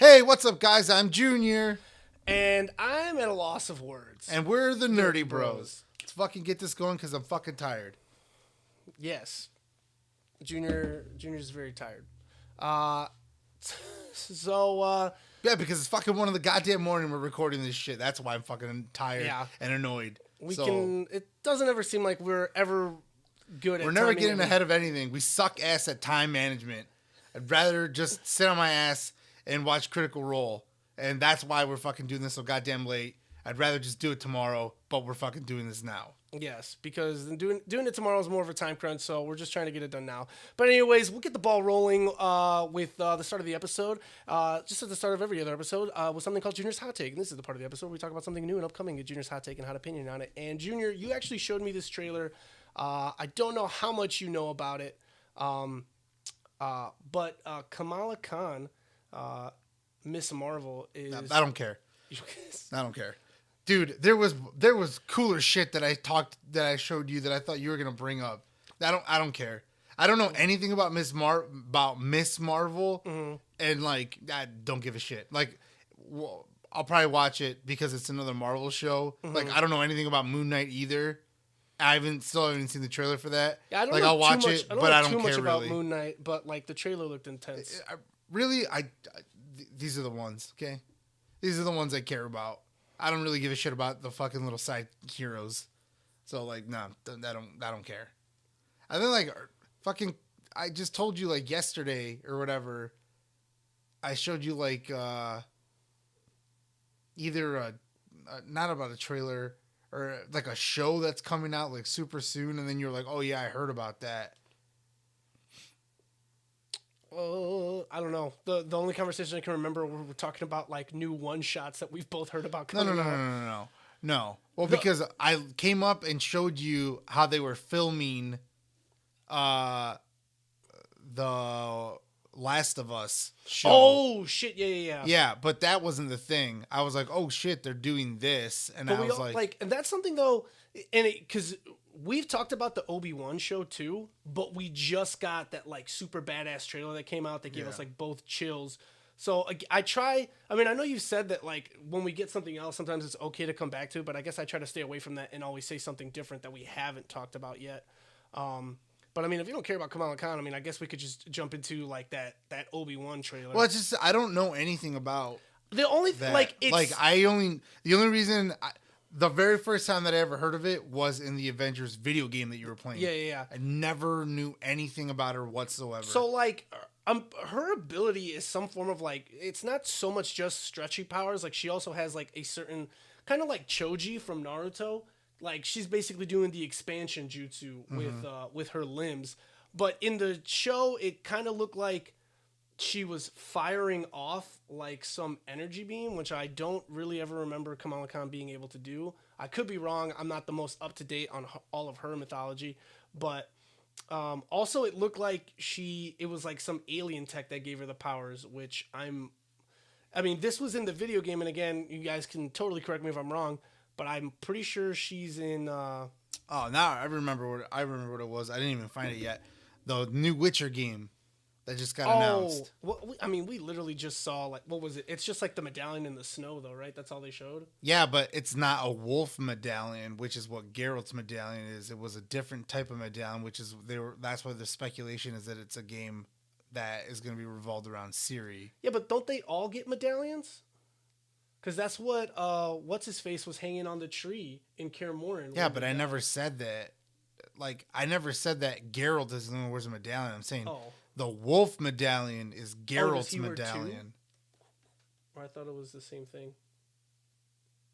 Hey, what's up, guys? I'm Junior. And I'm at a loss of words. And we're the Nerdy Bros. Let's fucking get this going because I'm fucking tired. Yes. Junior's very tired. Yeah, because it's fucking 1 in the goddamn morning we're recording this shit. That's why I'm fucking tired and annoyed. It doesn't ever seem like we're ever good at We're never getting ahead of anything. We suck ass at time management. I'd rather just sit on my ass and watch Critical Role. And that's why we're fucking doing this so goddamn late. I'd rather just do it tomorrow, but we're fucking doing this now. Yes, because doing it tomorrow is more of a time crunch, so we're just trying to get it done now. But anyways, we'll get the ball rolling with the start of the episode. Just at the start of every other episode, with something called Junior's Hot Take. And this is the part of the episode where we talk about something new and upcoming at Junior's Hot Take and hot opinion on it. And Junior, you actually showed me this trailer. I don't know how much you know about it, but Kamala Khan, Miss Marvel, is... I don't care. I don't care. Dude, there was cooler shit that I showed you that I thought you were gonna bring up. I don't care. I don't know anything about Miss Marvel, and like I don't give a shit. Like, I'll probably watch it because it's another Marvel show. Like, I don't know anything about Moon Knight either. I still haven't seen the trailer for that. Yeah, I don't like know I'll watch too much, it, but I don't too care much about really. Moon Knight, but like the trailer looked intense. These are the ones. Okay, these are the ones I care about. I don't really give a shit about the fucking little side heroes. So like, no, I don't care. I think like fucking, I just told you like yesterday or whatever. I showed you like either not about a trailer or like a show that's coming out like super soon, and then you're like, oh yeah, I heard about that. I don't know. The only conversation I can remember we're talking about like new one shots that we've both heard about coming out. No. Well, because I came up and showed you how they were filming the Last of Us show. Oh shit, yeah. Yeah, but that wasn't the thing. I was like, oh shit, they're doing this, and I was like, and that's something though, and because we've talked about the Obi Wan show too, but we just got that like super badass trailer that came out that gave us like both chills. So I know you've said that like when we get something else, sometimes it's okay to come back to, but I guess I try to stay away from that and always say something different that we haven't talked about yet. But I mean, if you don't care about Kamala Khan, I mean, I guess we could just jump into like that Obi Wan trailer. Well, it's just I don't know anything about the only that. The only reason. The very first time that I ever heard of it was in the Avengers video game that you were playing. Yeah. I never knew anything about her whatsoever. So, like, her ability is some form of, like, it's not so much just stretchy powers. Like, she also has, like, a certain, kind of like Choji from Naruto. Like, she's basically doing the expansion jutsu with her limbs. But in the show, it kind of looked like she was firing off like some energy beam, which I don't really ever remember Kamala Khan being able to do. I could be wrong. I'm not the most up to date on all of her mythology, but also it looked like it was like some alien tech that gave her the powers, which I mean, this was in the video game. And again, you guys can totally correct me if I'm wrong, but I'm pretty sure she's in, now I remember what it was. I didn't even find it yet. The new Witcher game that just got announced. Well, we literally just saw, like, what was it? It's just like the medallion in the snow, though, right? That's all they showed? Yeah, but it's not a wolf medallion, which is what Geralt's medallion is. It was a different type of medallion, that's why the speculation is that it's a game that is going to be revolved around Ciri. Yeah, but don't they all get medallions? Because that's what, what's-his-face was hanging on the tree in Kaer Morhen. Yeah, but I never said that. Like, I never said that Geralt is the one who wears a medallion. I'm saying... Oh. The wolf medallion is Geralt's medallion. Or I thought it was the same thing.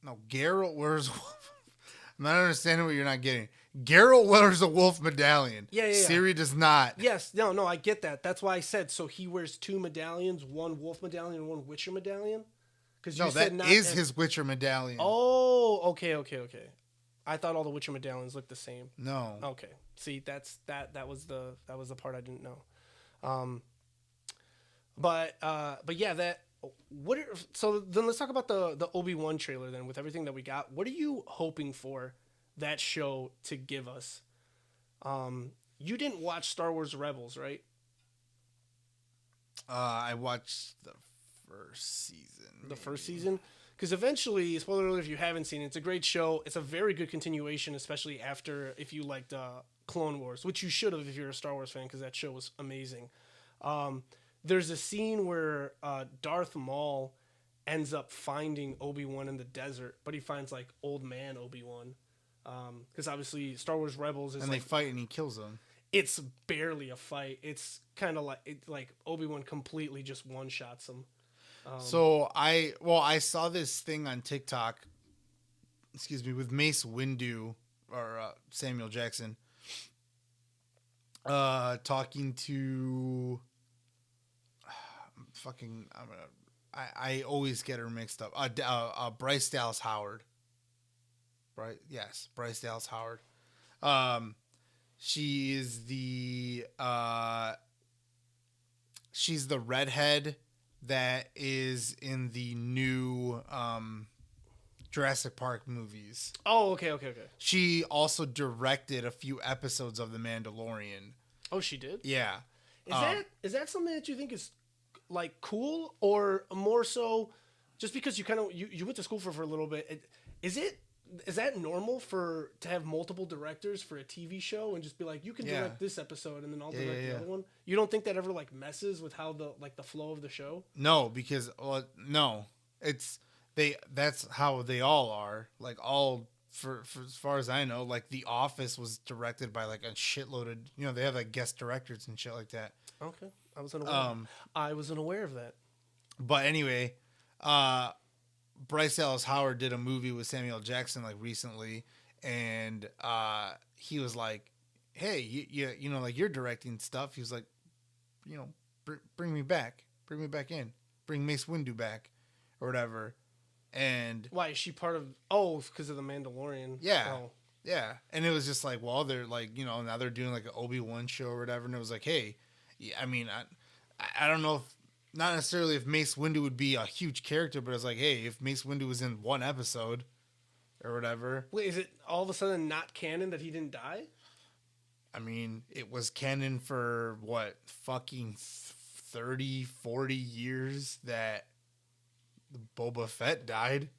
No, Geralt wears wolf. I'm not understanding what you're not getting. Geralt wears a wolf medallion. Yeah. Ciri does not. Yes, no, I get that. That's why I said, so he wears 2 medallions, 1 wolf medallion and 1 Witcher medallion? No, that is his Witcher medallion. Oh, okay. I thought all the Witcher medallions looked the same. No. Okay. See, that was the part I didn't know. But yeah, so then let's talk about the Obi Wan trailer then. With everything that we got, what are you hoping for that show to give us? You didn't watch Star Wars Rebels, right? I watched first season. The first season? Because eventually, spoiler alert if you haven't seen it, it's a great show. It's a very good continuation, especially after if you liked Clone Wars, which you should have if you're a Star Wars fan, because that show was amazing. There's a scene where Darth Maul ends up finding Obi Wan in the desert, but he finds like old man Obi Wan, because obviously Star Wars Rebels is and they fight and he kills them. It's barely a fight. It's kind of like Obi Wan completely just one shots him. So I saw this thing on TikTok, with Mace Windu or Samuel Jackson, talking to I always get her mixed up. Bryce Dallas Howard. Right? Yes, Bryce Dallas Howard. She is she's the redhead that is in the new Jurassic Park movies. Oh, okay. She also directed a few episodes of The Mandalorian. Oh, she did? Yeah. Is that something that you think is like cool, or more so just because you went to school for a little bit? Is that normal to have multiple directors for a TV show and just be like, you can direct this episode and then I'll direct the other one? You don't think that ever like messes with how the flow of the show? No, because that's how they all are. Like for as far as I know, like The Office was directed by like a shitload of, they have like guest directors and shit like that. Okay. I wasn't aware of that. But anyway, Bryce Dallas Howard did a movie with Samuel Jackson like recently, and he was like, "Hey, like you're directing stuff." He was like, bring me back in, bring Mace Windu back, or whatever." And why is she part of? Oh, because of the Mandalorian. Yeah, oh. Yeah. And it was just like, well, they're like, now they're doing like an Obi Wan show or whatever, and it was like, hey, I mean, I don't know if. Not necessarily if Mace Windu would be a huge character, but it's like, hey, if Mace Windu was in one episode or whatever. Wait, is it all of a sudden not canon that he didn't die? I mean, it was canon for what, fucking 30, 40 years that Boba Fett died.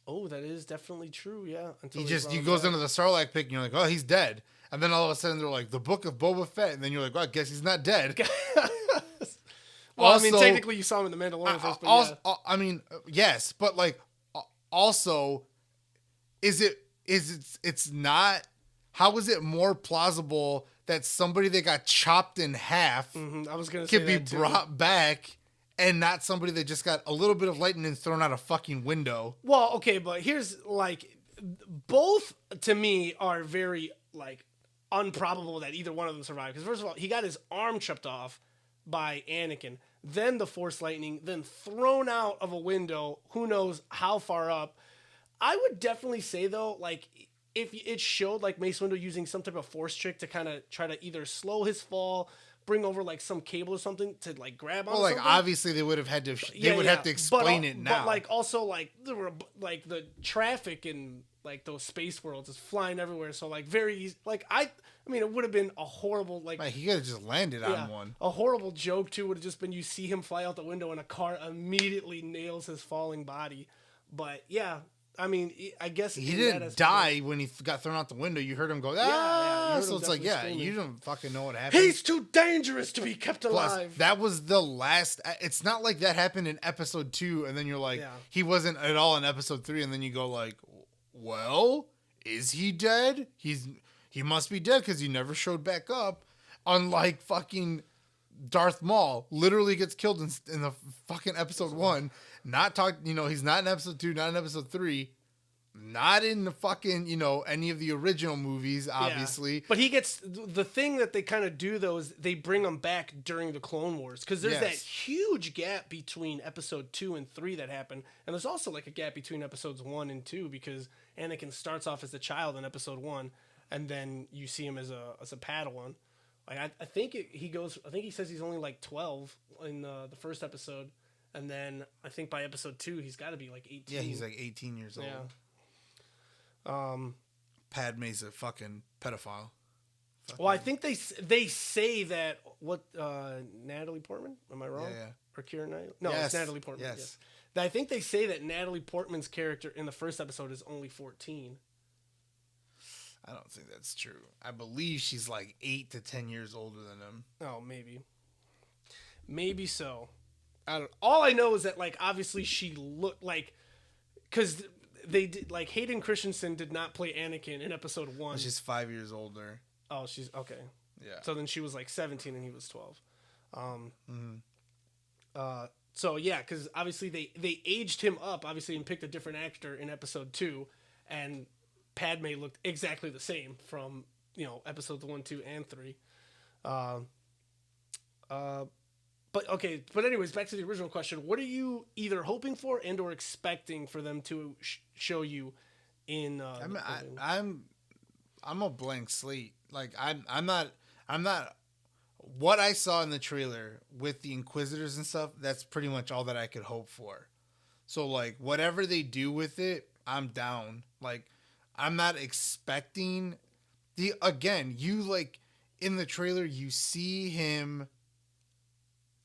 Oh, that is definitely true, yeah. He goes into the Sarlacc pit and you're like, oh, he's dead. And then all of a sudden they're like, the Book of Boba Fett. And then you're like, well, I guess he's not dead. Well, also, I mean, technically, you saw him in the Mandalorian first, but also, yeah. I mean, yes, but like, also, it's not. How is it more plausible that somebody that got chopped in half I was gonna say could be brought back, and not somebody that just got a little bit of lightning thrown out a fucking window? Well, okay, but here's like, both to me are very like improbable that either one of them survived. Because first of all, he got his arm chopped off by Anakin, then the Force lightning, then thrown out of a window, who knows how far up. I would definitely say though, like, if it showed like Mace Windu using some type of Force trick to kind of try to either slow his fall, bring over like some cable or something to like grab on. Well, like something. Obviously they would have had to. They would have to explain it now. But like also like there were like the traffic in like those space worlds is flying everywhere. So like very easy. Like I mean it would have been a horrible like. He could have just landed on one. A horrible joke too would have just been you see him fly out the window and a car immediately nails his falling body. But yeah. I mean, I guess he didn't die when he got thrown out the window. You heard him go, ah! Yeah, so it's like, yeah, screaming. You don't fucking know what happened. He's too dangerous to be kept alive. Plus, that was the last. It's not like that happened in episode 2, and then you're like, he wasn't at all in episode 3, and then you go like, well, is he dead? He must be dead because he never showed back up. Unlike fucking Darth Maul, literally gets killed in the fucking episode 1. He's not in episode 2, not in episode 3, not in the fucking, any of the original movies, obviously. Yeah. But he gets, the thing that they kind of do though is they bring him back during the Clone Wars. Because there's that huge gap between episode 2 and 3 that happened. And there's also like a gap between episodes 1 and 2 because Anakin starts off as a child in episode 1. And then you see him as a Padawan. Like I think he says he's only like 12 in the first episode. And then I think by episode 2, he's got to be like 18. Yeah, he's like 18 years old. Yeah. Padme's a fucking pedophile. Well, I think they say that Natalie Portman? Am I wrong? Yeah. or Keira Knightley. No, Yes. it's Natalie Portman. Yes. Yes. I think they say that Natalie Portman's character in the first episode is only 14. I don't think that's true. I believe she's like 8 to 10 years older than him. Oh, maybe so. I don't. All I know is that like obviously she looked like, because they did like Hayden Christensen did not play Anakin in episode 1. She's 5 years older. Oh, she's okay. Yeah. So then she was like 17 and he was 12. So yeah, because obviously they aged him up, obviously, and picked a different actor in episode 2, and Padme looked exactly the same from episodes 1, 2, and 3. But anyways, back to the original question: what are you either hoping for and or expecting for them to show you in? I'm a blank slate. Like I'm not. What I saw in the trailer with the Inquisitors and stuff, that's pretty much all that I could hope for. So, like, whatever they do with it, I'm down. Like, I'm not expecting you, like, in the trailer, you see him,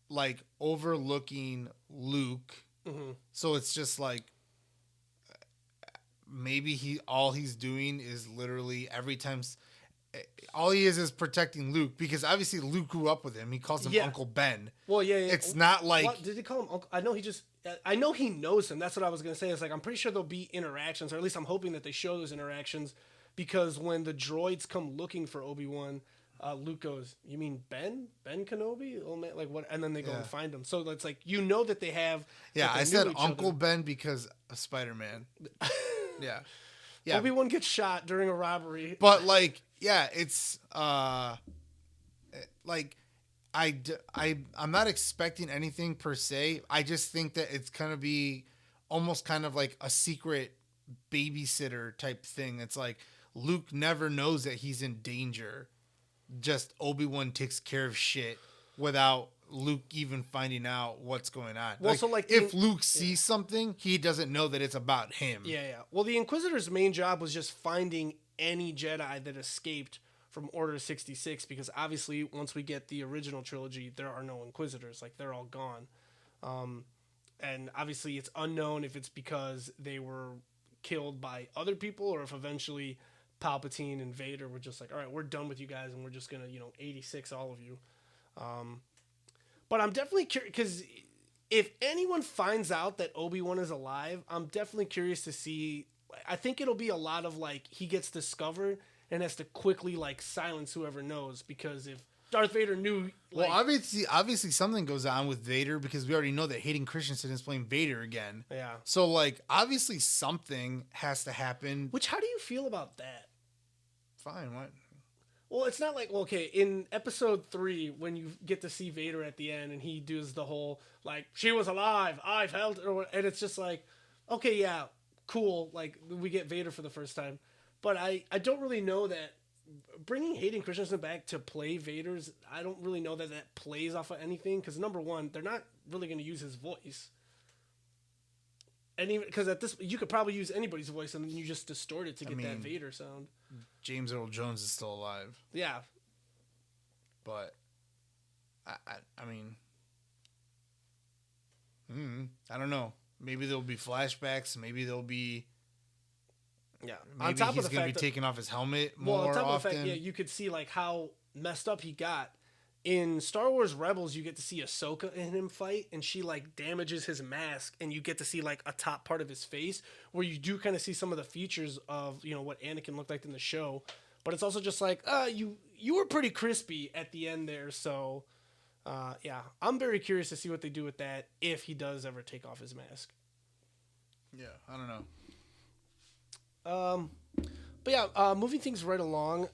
like, overlooking Luke. Mm-hmm. So it's just like, maybe all he's doing is literally every time... all he is protecting Luke, because obviously Luke grew up with him. He calls him Uncle Ben. Well, yeah. It's not like... What, did he call him Uncle? I know he knows him. That's what I was going to say. It's like, I'm pretty sure there'll be interactions, or at least I'm hoping that they show those interactions, because when the droids come looking for Obi Wan, Luke goes, "You mean Ben? Ben Kenobi? Oh man, like what?" And then they go and find him. So it's like, that they have. Yeah, I said Uncle Ben because of Spider-Man. Yeah. Obi Wan gets shot during a robbery. But like, yeah, it's like I'm not expecting anything per se. I just think that it's gonna be almost kind of like a secret babysitter type thing. It's like Luke never knows that he's in danger. Just Obi-Wan takes care of shit without Luke even finding out what's going on. Well, so like if Luke sees something, he doesn't know that it's about him. Yeah. Well, the Inquisitor's main job was just finding any Jedi that escaped from Order 66, because obviously once we get the original trilogy, there are no Inquisitors. Like, they're all gone. And obviously it's unknown if it's because they were killed by other people, or if eventually Palpatine and Vader were just like, all right, we're done with you guys, and we're just gonna 86 all of you. But I'm definitely curious, because if anyone finds out that Obi-Wan is alive, I'm definitely curious to see. I think it'll be a lot of like, he gets discovered and has to quickly like silence whoever knows, because if Darth Vader knew, like, well, obviously something goes on with Vader, because we already know that Hayden Christensen is playing Vader again. Yeah. So like, obviously something has to happen. Which, how do you feel about that? Fine. What? Well, it's not like, okay, in episode 3, when you get to see Vader at the end and he does the whole, like, she was alive, I felt it, and it's just like, okay, yeah, cool, like, we get Vader for the first time. But I don't really know that bringing Hayden Christensen back to play Vader's, I don't really know that plays off of anything, because number one, they're not really going to use his voice. And even, because at this, you could probably use anybody's voice and then you just distort it to get that Vader sound. James Earl Jones is still alive. Yeah. But, I mean, I don't know. Maybe there'll be flashbacks. Maybe there'll be... Yeah. Maybe on top he's going to be taking off his helmet more often. Well, on top of the fact, yeah, you could see like how messed up he got. In Star Wars Rebels, you get to see Ahsoka and him fight, and she like damages his mask, and you get to see like a top part of his face, where you do kind of see some of the features of what Anakin looked like in the show. But it's also just like, you were pretty crispy at the end there, so yeah, I'm very curious to see what they do with that if he does ever take off his mask. Yeah, I don't know. But yeah, moving things right along,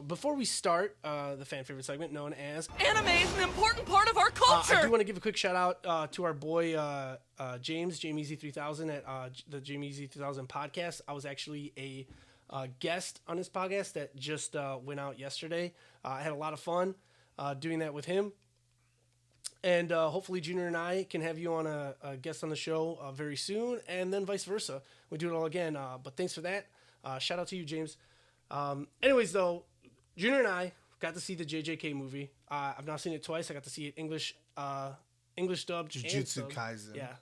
before we start the fan favorite segment known as Anime is an important part of our culture! I do want to give a quick shout out to our boy Jaymeezy 3000 at the Jaymeezy 3000 podcast. I was actually a guest on his podcast that just went out yesterday. I had a lot of fun doing that with him. And hopefully Junior and I can have you on a guest on the show very soon, and then vice versa. We do it all again. But thanks for that. Shout out to you, James. Anyways, though, Junior and I got to see the JJK movie. I've now seen it twice. I got to see it English English dubbed, and Jujutsu subbed. Kaisen. Yeah,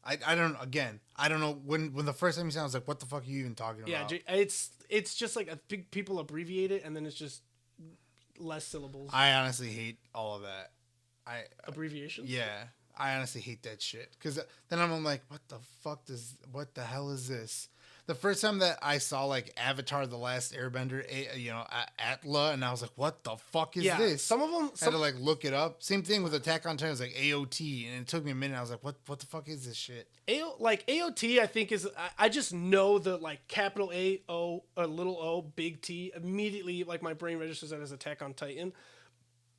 I don't know when the first time you sound, I was like, what the fuck are you even talking yeah. about? It's just like I think people abbreviate it, and then it's just less syllables. I honestly hate all of that. Abbreviations. Yeah, I honestly hate that shit. Because then I'm like, what the hell is this? The first time that I saw like Avatar: The Last Airbender, Atla, and I was like, what the fuck is this? Some of them. I had to like look it up. Same thing with Attack on Titan. It was like AOT, and it took me a minute. I was like, what the fuck is this shit? AOT, I think is I just know the like capital A O or little O big T immediately. Like my brain registers that as Attack on Titan.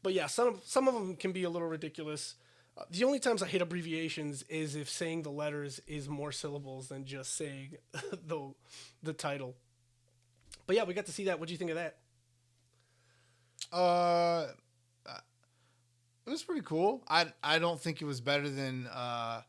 But yeah, some of them can be a little ridiculous. The only times I hate abbreviations is if saying the letters is more syllables than just saying the title. But yeah, we got to see that. What do you think of that? It was pretty cool. I don't think it was better than I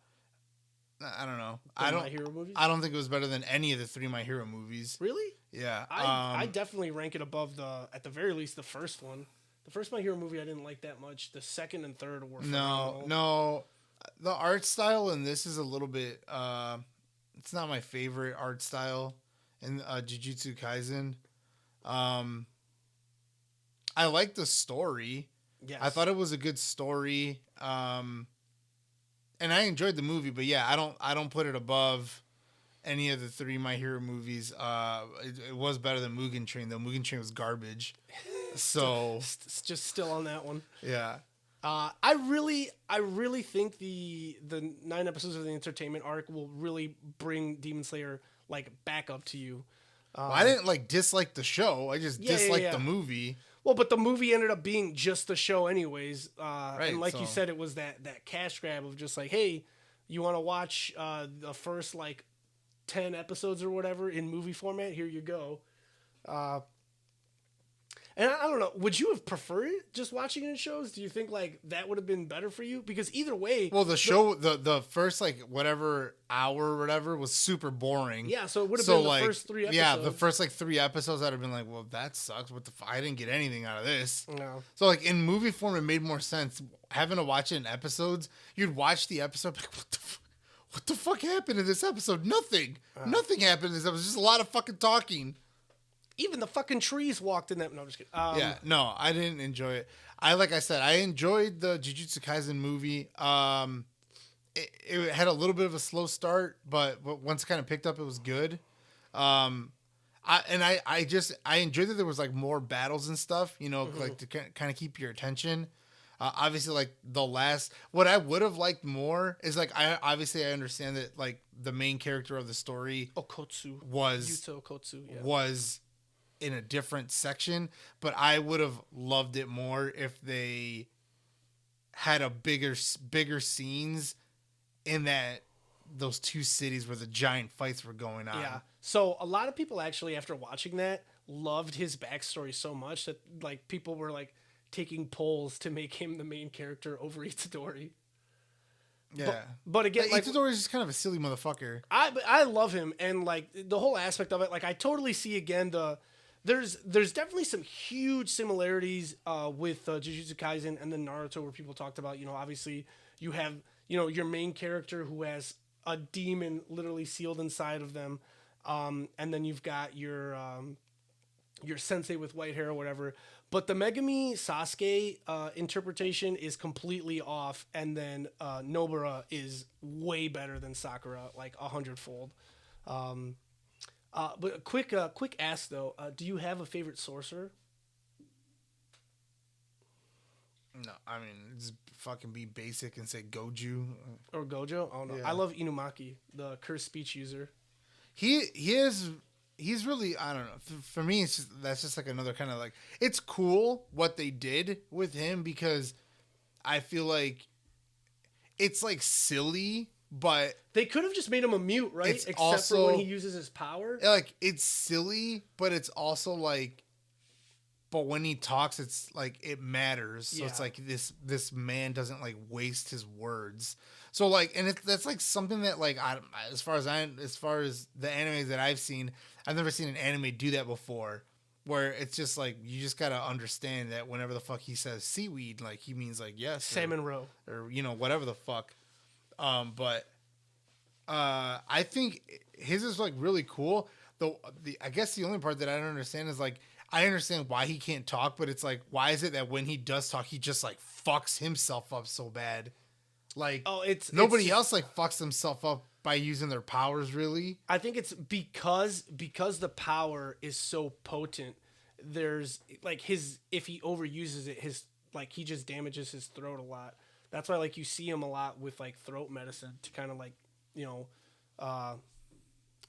don't know. My Hero movies? I don't think it was better than any of the 3 My Hero movies. Really? Yeah. I definitely rank it above at the very least, the first one. The first My Hero movie I didn't like that much. The second and third were phenomenal. No. The art style in this is a little bit it's not my favorite art style in Jujutsu Kaisen. I like the story. Yes. I thought it was a good story. And I enjoyed the movie, but yeah, I don't put it above any of the 3 My Hero movies. It was better than Mugen Train, though. Mugen Train was garbage. So it's just still on that one. yeah. I really think the 9 episodes of the entertainment arc will really bring Demon Slayer like back up to you. Well, I didn't like dislike the show. I just disliked the movie. Well, but the movie ended up being just the show anyways. Right, and like you said, it was that cash grab of just like, hey, you want to watch the first like 10 episodes or whatever in movie format? Here you go. And I don't know, would you have preferred just watching it in shows? Do you think like that would have been better for you? Because either way, well, the show, the first like whatever hour or whatever was super boring. Yeah, so it would have been the first 3 episodes. Yeah, the first like 3 episodes, I'd have been like, well, that sucks. What the? I didn't get anything out of this. No. So like in movie form, it made more sense. Having to watch it in episodes, you'd watch the episode, like, what the fuck happened in this episode? Nothing. Nothing happened in this episode. Just a lot of fucking talking. Even the fucking trees walked in that. No, I'm just kidding. Yeah, no, I didn't enjoy it. Like I said, I enjoyed the Jujutsu Kaisen movie. It had a little bit of a slow start, but once it kind of picked up, it was good. I enjoyed that there was like more battles and stuff, like to kind of keep your attention. Obviously, like what I would have liked more is like I understand that like the main character of the story Okotsu was Yuta Okotsu, yeah. was in a different section, but I would have loved it more if they had a bigger scenes in those 2 cities where the giant fights were going on. Yeah. So a lot of people actually, after watching that, loved his backstory so much that like people were like taking polls to make him the main character over Itadori. Yeah. But again, like Itadori is just kind of a silly motherfucker. I love him, and like the whole aspect of it, like I totally see again there's definitely some huge similarities with Jujutsu Kaisen and then Naruto, where people talked about, obviously you have, your main character who has a demon literally sealed inside of them. And then you've got your sensei with white hair or whatever. But the Megami Sasuke interpretation is completely off. And then Nobara is way better than Sakura, like 100-fold. But a quick ask though, do you have a favorite sorcerer? No, I mean, just fucking be basic and say Goju. Or Gojo? Oh no, Yeah. I love Inumaki, the cursed speech user. He's really, I don't know. For me, that's just like another kind of like, it's cool what they did with him because I feel like it's like silly, but They could have just made him a mute, right? It's Except also- for when he uses his power. like it's silly, but it's also like, but when he talks, it's like it matters. So it's Yeah. like this man doesn't like waste his words. So like, and that's like something that like as far as the animes that I've seen, I've never seen an anime do that before. where it's just like you just gotta understand that whenever the fuck he says seaweed, like he means like yes, salmon roe, or whatever the fuck. But I think his is like really cool. Though I guess the only part that I don't understand is like I understand why he can't talk, but it's like why is it that when he does talk, he just like fucks himself up so bad? Like nobody else like fucks himself up by using their powers, really. I think it's because the power is so potent. There's like if he overuses it, he just damages his throat a lot. That's why like you see him a lot with like throat medicine to kind of like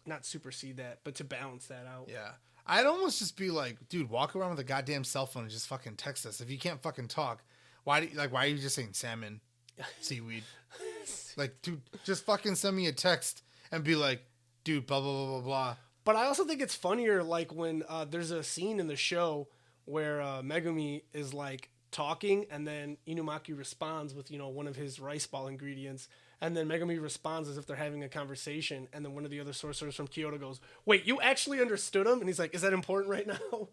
not supersede that, but to balance that out. Yeah. I'd almost just be like, dude, walk around with a goddamn cell phone and just fucking text us. If you can't fucking talk, why are you just saying salmon, seaweed? Like, dude, just fucking send me a text and be like, dude, blah, blah, blah, blah, blah. But I also think it's funnier, like, when there's a scene in the show where Megumi is, like, talking, and then Inumaki responds with, one of his rice ball ingredients, and then Megumi responds as if they're having a conversation, and then one of the other sorcerers from Kyoto goes, wait, you actually understood him? And he's like, is that important right now?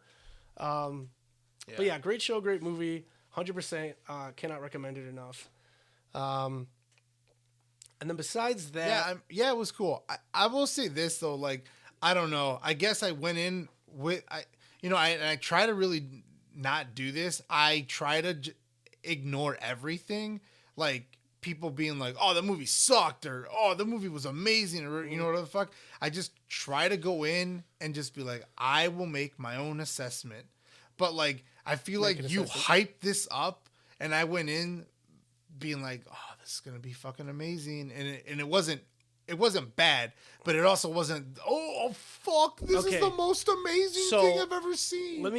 But yeah, great show, great movie, 100%, cannot recommend it enough. And then besides that... Yeah, it was cool. I will say this, though, like, I don't know. I guess I went in with... I try to really not do this. I try to ignore everything. Like, people being like, oh, the movie sucked, or, oh, the movie was amazing, or, whatever the fuck. I just try to go in and just be like, I will make my own assessment. But, like, I feel like you hyped this up, and I went in being like, oh, this is going to be fucking amazing. And it wasn't bad, but it also wasn't, oh fuck, this is the most amazing thing I've ever seen. Let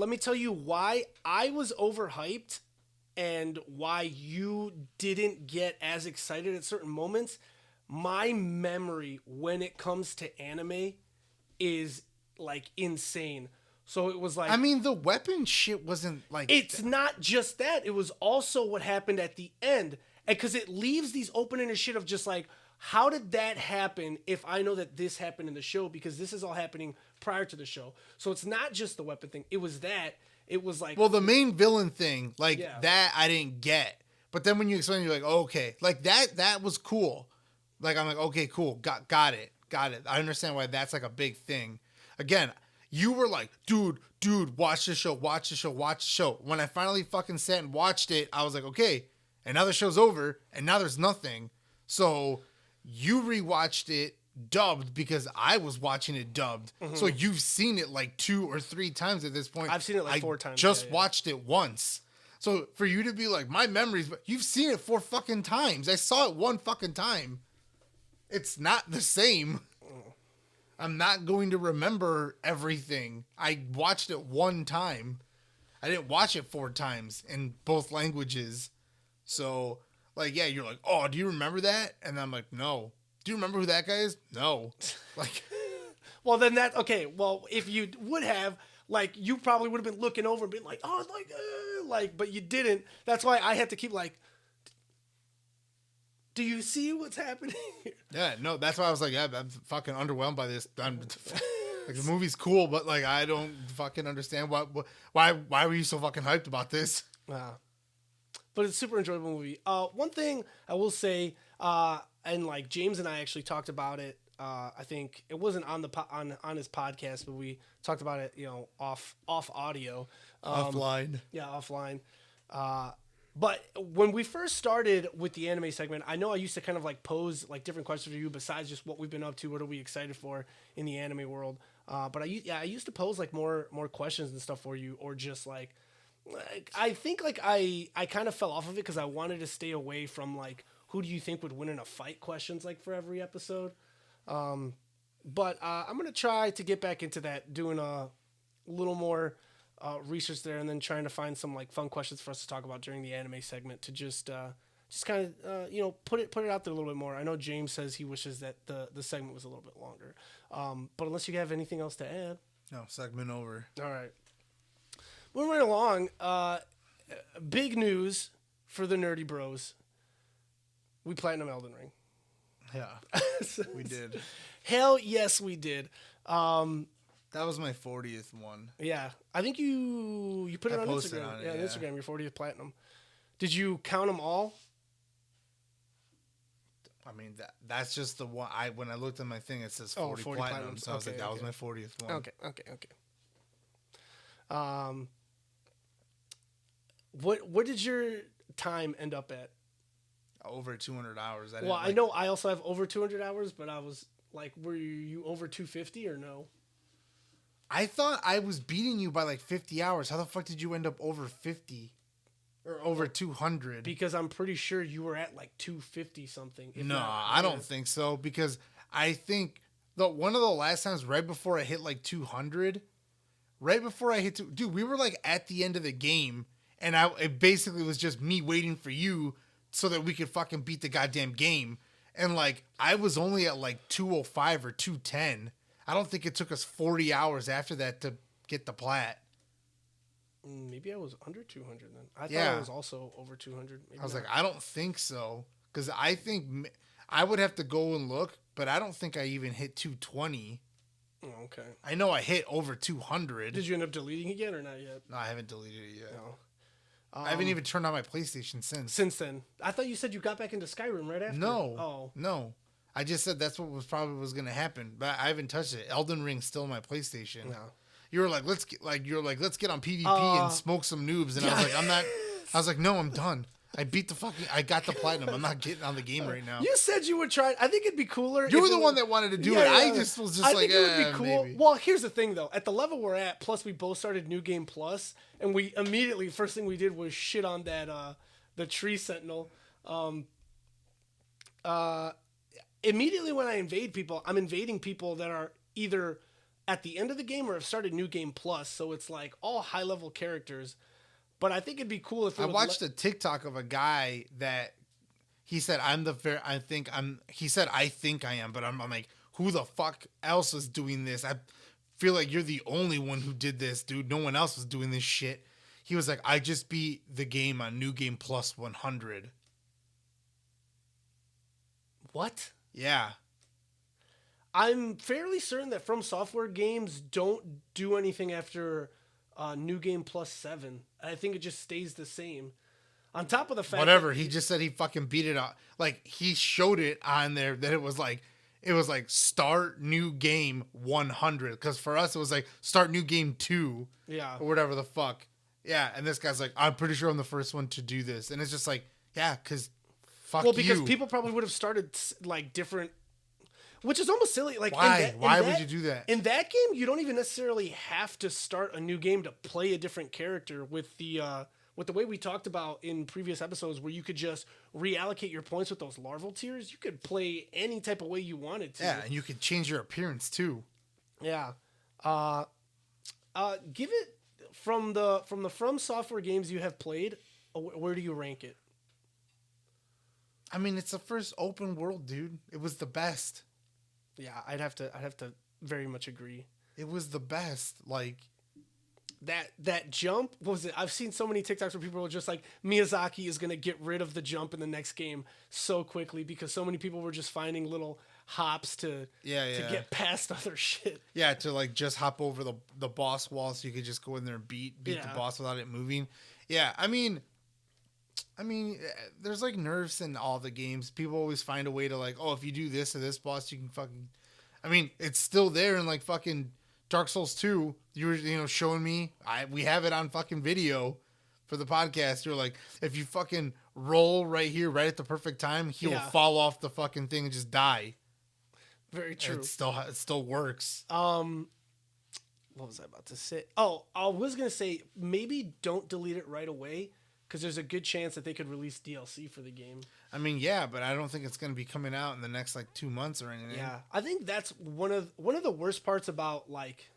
me tell you why I was overhyped and why you didn't get as excited at certain moments. My memory when it comes to anime is like insane. So it was like, I mean, the weapon shit wasn't like, it's not just that. It was also what happened at the end. And because it leaves these open-ended shit of just like, how did that happen if I know that this happened in the show? Because this is all happening prior to the show. So it's not just the weapon thing. It was that. It was like... Well, the main villain thing, like, that I didn't get. But then when you explain, you're like, oh, okay. Like, that was cool. Like, I'm like, okay, cool. Got it. I understand why that's, like, a big thing. Again, you were like, dude, watch the show. When I finally fucking sat and watched it, I was like, okay. And now the show's over, and now there's nothing. So... You rewatched it dubbed because I was watching it dubbed. Mm-hmm. So you've seen it like 2 or 3 times at this point. I've seen it like 4 times. Just watched it once. So for you to be like, my memories, but you've seen it 4 fucking times. I saw it 1 fucking time. It's not the same. I'm not going to remember everything. I watched it 1 time. I didn't watch it 4 times in both languages. So... Like, yeah, you're like, oh, do you remember that? And I'm like, no. Do you remember who that guy is? No. Like, well, then okay. Well, if you would have, like, you probably would have been looking over and been like, oh, like, but you didn't. That's why I had to keep like, do you see what's happening here? Yeah, no, that's why I was like, yeah, I'm fucking underwhelmed by this. Like, the movie's cool, but like, I don't fucking understand why were you so fucking hyped about this? Wow. But it's a super enjoyable movie. One thing I will say, and like James and I actually talked about it. I think it wasn't on the on his podcast, but we talked about it, off audio, offline. Yeah, offline. But when we first started with the anime segment, I know I used to kind of like pose like different questions for you besides just what we've been up to, what are we excited for in the anime world. But I used to pose like more questions and stuff for you, or just like. I think like I kind of fell off of it because I wanted to stay away from like who do you think would win in a fight questions like for every episode. But I'm gonna try to get back into that, doing a little more research there, and then trying to find some like fun questions for us to talk about during the anime segment to just kind of put it out there a little bit more. I know James says he wishes that the segment was a little bit longer. But unless you have anything else to add, no, segment over. All right. Moving right along, big news for the nerdy bros. We platinum Elden Ring. Yeah, we did. Hell yes, we did. That That was my 40th one. Yeah, I think you put it I on posted Instagram. on it, yeah, on yeah. Instagram, your 40th platinum. Did you count them all? I mean, that's just the one. When I looked at my thing, it says 40, 40 platinum. platinums. So I was Okay, like, that okay. was my 40th one. Okay. What did your time end up at? Over 200 hours. I know I also have over 200 hours, but I was like, were you over 250 or no? I thought I was beating you by like 50 hours. How the fuck did you end up over 50? Or over 200? Because I'm pretty sure you were at like 250 something. No, I don't think so. Because I think one of the last times right before I hit like 200, dude, we were like at the end of the game, and it basically was just me waiting for you so that we could fucking beat the goddamn game. And like I was only at like 205 or 210. I don't think it took us 40 hours after that to get the plat. Maybe I was under 200 then. I thought Yeah. I was also over 200. Maybe I was not. like, I don't think so. Because I think I would have to go and look, but I don't think I even hit 220. Oh, okay. I know I hit over 200. Did you end up deleting again or not yet? No, I haven't deleted it yet. No. I haven't even turned on my PlayStation since. Since then. I thought you said you got back into Skyrim right after. No. Oh. No. I just said that's what was going to happen, but I haven't touched it. Elden Ring's still on my PlayStation. No. You were like, let's get on PvP and smoke some noobs, and I was like, I'm not. I was like, no, I'm done. I got the platinum. I'm not getting on the game right now. You said you would try. I think it'd be cooler. You if were the it one was- that wanted to do Yeah, it. yeah, I yeah. just was just I like, think it would be cool. maybe. Well, here's the thing though. At the level we're at, plus we both started New Game Plus, and we immediately first thing we did was shit on that the Tree Sentinel. Immediately when I invade people, I'm invading people that are either at the end of the game or have started New Game Plus, so it's like all high level characters. But I think it'd be cool if I watched a TikTok of a guy that he said I think I am, but I'm like, who the fuck else is doing this? I feel like you're the only one who did this, dude. No one else was doing this shit. He was like, I just beat the game on New Game Plus 100. What? Yeah. I'm fairly certain that From Software games don't do anything after New Game Plus 7. I think it just stays the same. On top of the fact Whatever. that He just said he fucking beat it out. Like, he showed it on there that it was like start new game 100. Because for us, it was like start new game 2. Yeah. Or whatever the fuck. Yeah. And this guy's like, I'm pretty sure I'm the first one to do this. And it's just like, yeah, because fuck you. Well, because people probably would have started like different, which is almost silly. Like, Why? Why would you do that? In that game, you don't even necessarily have to start a new game to play a different character with the way we talked about in previous episodes, where you could just reallocate your points with those larval tiers. You could play any type of way you wanted to. Yeah, and you could change your appearance too. Yeah. Give it from the From Software games you have played. Where do you rank it? I mean, it's the first open world, dude. It was the best. Yeah, I'd have to very much agree. It was the best. Like that jump, what was it? I've seen so many TikToks where people were just like, Miyazaki is going to get rid of the jump in the next game so quickly because so many people were just finding little hops to get past other shit. Yeah, to like just hop over the boss wall so you could just go in there and beat the boss without it moving. Yeah, I mean, there's like nerfs in all the games. People always find a way to like, oh, if you do this to this boss, you can fucking. I mean, it's still there in like fucking Dark Souls 2. You were, showing me. We have it on fucking video for the podcast. You're like, if you fucking roll right here, right at the perfect time, he will fall off the fucking thing and just die. Very true. It still works. What was I about to say? Oh, I was gonna say maybe don't delete it right away, because there's a good chance that they could release DLC for the game. I mean, yeah, but I don't think it's going to be coming out in the next like 2 months or anything. Yeah, I think that's one of the worst parts about like.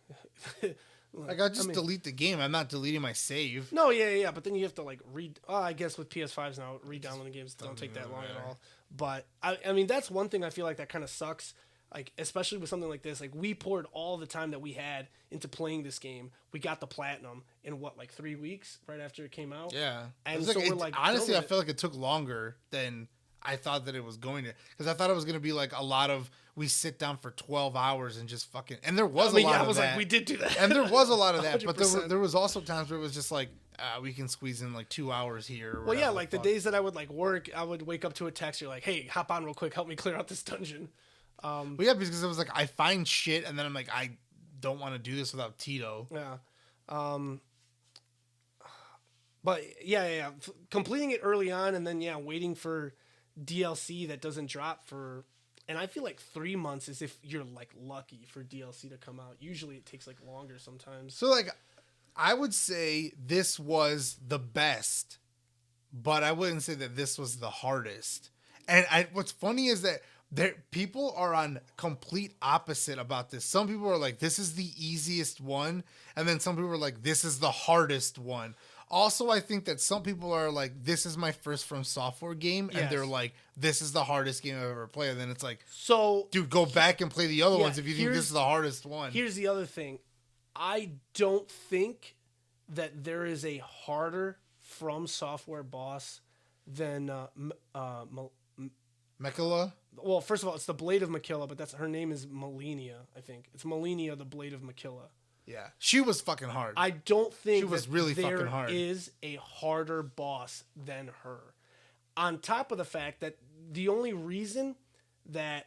Like, I'll just delete the game. I'm not deleting my save. No, yeah, but then you have to like read. I guess with PS5s now, re-downloading games don't take that long at all. But I mean, that's one thing I feel like that kind of sucks. Like, especially with something like this, like we poured all the time that we had into playing this game. We got the platinum in like 3 weeks right after it came out. Yeah, and so we're like, honestly, I feel like it took longer than I thought that it was going to, because I thought it was going to be like a lot of we sit down for 12 hours and just fucking. And there was I mean, a lot yeah, of I was that. like, we did do that. And there was a lot of that, but 100%. there was also times where it was just like, we can squeeze in like 2 hours here. Or Well, yeah, whatever like the fuck. days that I would like work, I would wake up to a text. You're like, hey, hop on real quick, help me clear out this dungeon. Well, yeah, because it was like I find shit, and then I'm like, I don't want to do this without Tito. Yeah. But yeah. Completing it early on, and then waiting for DLC that doesn't drop for. And I feel like 3 months is if you're like lucky for DLC to come out. Usually it takes like longer sometimes. So like, I would say this was the best, but I wouldn't say that this was the hardest. And what's funny is that people are on complete opposite about this. Some people are like, this is the easiest one. And then some people are like, this is the hardest one. Also, I think that some people are like, this is my first From Software game. And Yes. they're like, this is the hardest game I've ever played. And then it's like, So dude, go back and play the other Yeah, ones if you think this is the hardest one. here's the other thing. I don't think there is a harder From Software boss than Mekhala? well, first of all, it's the Blade of Makilla, but her name is Melania, I think. It's Melania, the Blade of Makilla. Yeah. She was fucking hard. I don't think She was that really there fucking hard. is a harder boss than her. On top of the fact that the only reason that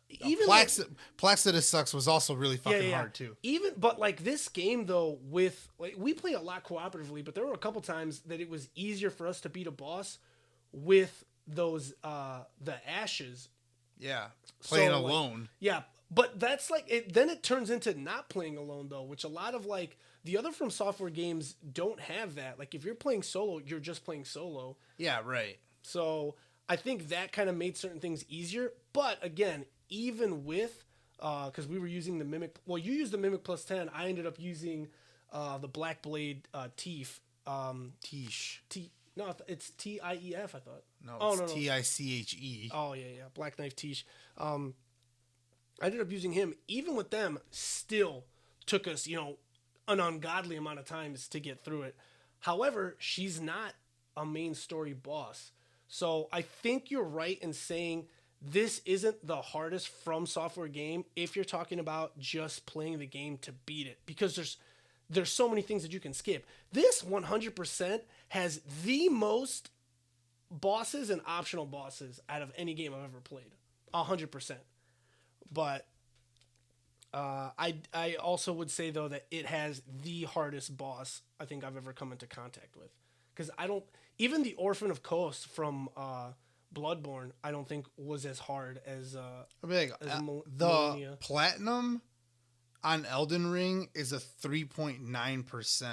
even Plaxidus Sucks was also really fucking hard too. But like this game though, with like we play a lot cooperatively, but there were a couple times that it was easier for us to beat a boss with those the ashes. Yeah. Playing So, like, alone. Yeah, but that's like it. Then it turns into not playing alone though, which a lot of like the other From Software games don't have that. Like if you're playing solo, you're just playing solo. Yeah, right. So I think that kind of made certain things easier. But again, even with because we were using the Mimic. Well, you used the Mimic plus 10. I ended up using the Black Blade Tief. Tiche. No, it's Tief. I thought. No, Oh, it's no. Tiche. Oh yeah. Black Knife Tiche. I ended up using him. Even with them, still took us, an ungodly amount of times to get through it. However, she's not a main story boss. So I think you're right in saying this isn't the hardest From Software game if you're talking about just playing the game to beat it. Because there's so many things that you can skip. This 100% has the most bosses and optional bosses out of any game I've ever played. 100%. But I also would say though that it has the hardest boss I think I've ever come into contact with, because even the Orphan of Kos from Bloodborne I don't think was as hard as I mean, the Melania. platinum on Elden Ring is a 3.9%.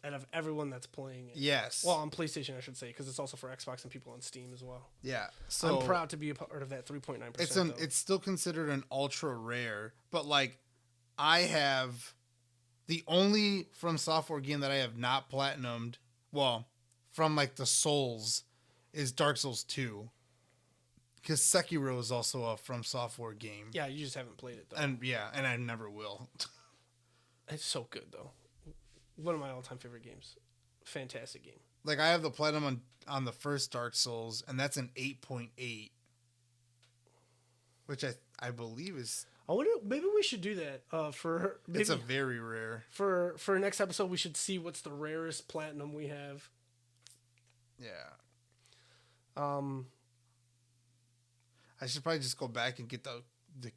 Out of everyone that's playing it. Yes. Well, on PlayStation I should say, because it's also for Xbox and people on Steam as well. Yeah. So I'm proud to be a part of that 3.9%. it's still considered an ultra rare, but like I have the only From Software game that I have not platinumed, well, from like the Souls, is Dark Souls 2. Because Sekiro is also a From Software game. Yeah, you just haven't played it though. And I never will. It's so good though. One of my all-time favorite games. Fantastic game. Like I have the platinum on the first Dark Souls, and that's an 8.8, which I believe is. I wonder. Maybe we should do that. It's a very rare. For next episode, we should see what's the rarest platinum we have. Yeah. Um. I should probably just go back and get the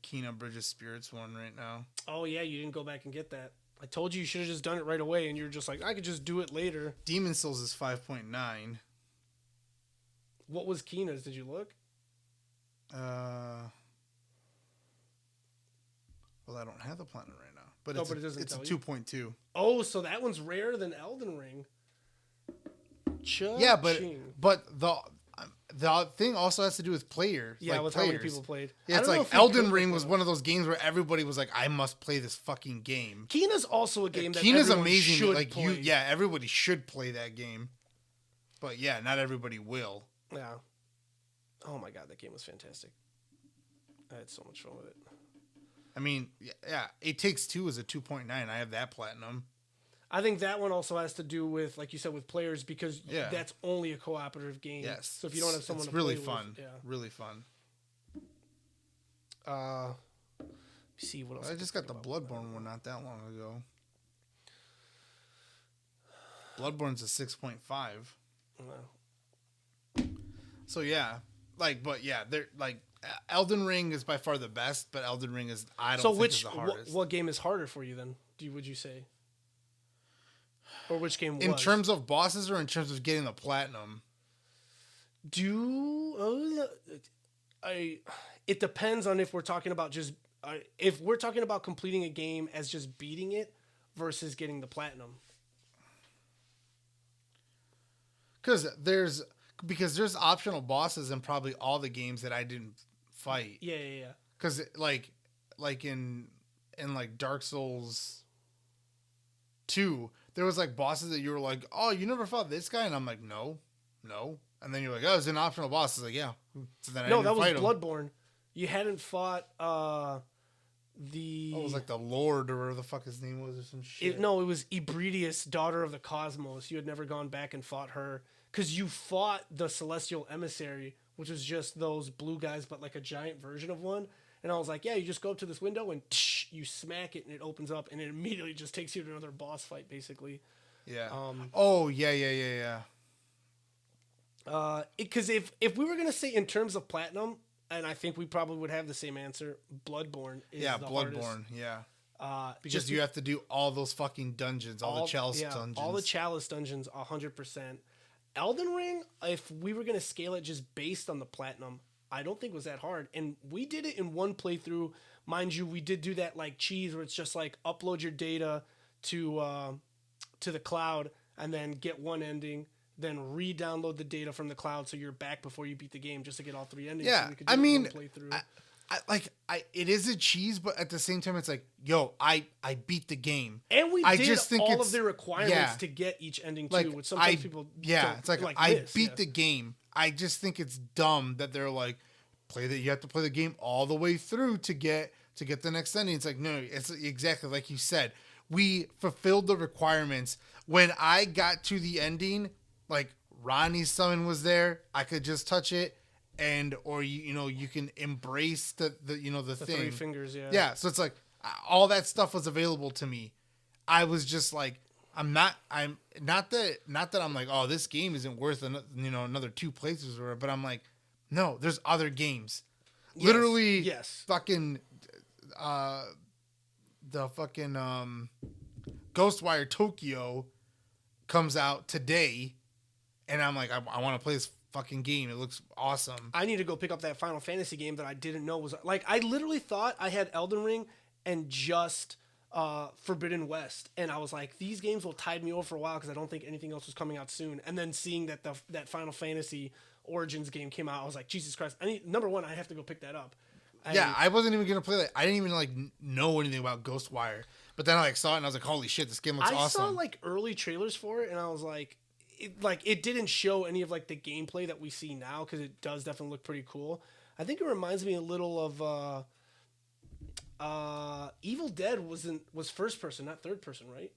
Kena Bridge of Spirits one right now. Oh yeah, you didn't go back and get that. I told you should have just done it right away, and you're just like, I could just do it later. Demon Souls is 5.9. What was Keena's? Did you look? Well, I don't have the platinum right now, but Oh, it's but it doesn't it's a tell you? 2.2. Oh, so that one's rarer than Elden Ring. Yeah, but Cha-ching. the thing also has to do with players. Yeah, like with players. how many people played. Yeah, I it's don't know like if we Elden could Ring look was up. one of those games where everybody was like, "I must play this fucking game." Keena's also a game that Keena's everyone amazing. should Like play. everybody should play that game. But yeah, not everybody will. Yeah. Oh my god, that game was fantastic. I had so much fun with it. I mean, yeah, It Takes Two is a 2.9. I have that platinum. I think that one also has to do with, like you said, with players, because Yeah. that's only a cooperative game. Yes. So if you don't have someone it's to really play fun. with, yeah. Really fun. Let me see what else. I just got the Bloodborne one not that long ago. Bloodborne's a 6.5. So yeah, but yeah, they're like Elden Ring is by far the best, but Elden Ring is think is the hardest. What game is harder for you then? Would you say? Or which game was? In terms of bosses or in terms of getting the platinum? It depends on if we're talking about if we're talking about completing a game as just beating it versus getting the platinum. Because there's optional bosses in probably all the games that I didn't fight. Yeah. Because like in like Dark Souls 2, there was like bosses that you were like, oh, you never fought this guy, and I'm like, no, and then you're like, oh, it's an optional boss. It's like, yeah. So then that was Bloodborne. You hadn't fought it was like the Lord or whatever the fuck his name was or some shit. It was Ebridius, daughter of the Cosmos. You had never gone back and fought her because you fought the Celestial Emissary, which was just those blue guys, but like a giant version of one. And I was like, yeah, you just go up to this window and you smack it and it opens up and it immediately just takes you to another boss fight, basically. Yeah. Yeah. Because if we were gonna say in terms of platinum, and I think we probably would have the same answer, Bloodborne is the hardest. Bloodborne, yeah. Because you have to do all those fucking dungeons, all the chalice dungeons. All the chalice dungeons, 100%. Elden Ring, if we were gonna scale it just based on the platinum, I don't think it was that hard. And we did it in one playthrough. Mind you, we did do that like cheese where it's just like upload your data to the cloud and then get one ending, then re-download the data from the cloud so you're back before you beat the game just to get all three endings. Yeah, so we could I do mean, one playthrough. it is a cheese, but at the same time, it's like, yo, I beat the game. And we did just think all of the requirements to get each ending too, which sometimes people don't it's like I beat the game. I just think it's dumb that they're like, you have to play the game all the way through to get the next ending. It's like, no, it's exactly like you said. We fulfilled the requirements. When I got to the ending, like Ronnie's summon was there, I could just touch it, or you can embrace the thing. 3 fingers, yeah. Yeah, so it's like all that stuff was available to me. I was just like, I'm not that I'm like, oh, this game isn't worth another 2 playthroughs or whatever, but I'm like, no, there's other games. Yes, Literally, yes. Fucking the fucking Ghostwire Tokyo comes out today, and I'm like, I want to play this fucking game. It looks awesome. I need to go pick up that Final Fantasy game that I didn't know was like. I literally thought I had Elden Ring and just Forbidden West, and I was like, these games will tide me over for a while because I don't think anything else was coming out soon. And then seeing that that Final Fantasy Origins game came out, I was like, Jesus Christ! Number one, I have to go pick that up. Yeah, I wasn't even gonna play that. I didn't even like know anything about Ghostwire, but then I saw it and I was like, holy shit, this game looks awesome. I saw like early trailers for it, and I was like, it didn't show any of like the gameplay that we see now because it does definitely look pretty cool. I think it reminds me a little of Evil Dead was first person, not third person, right?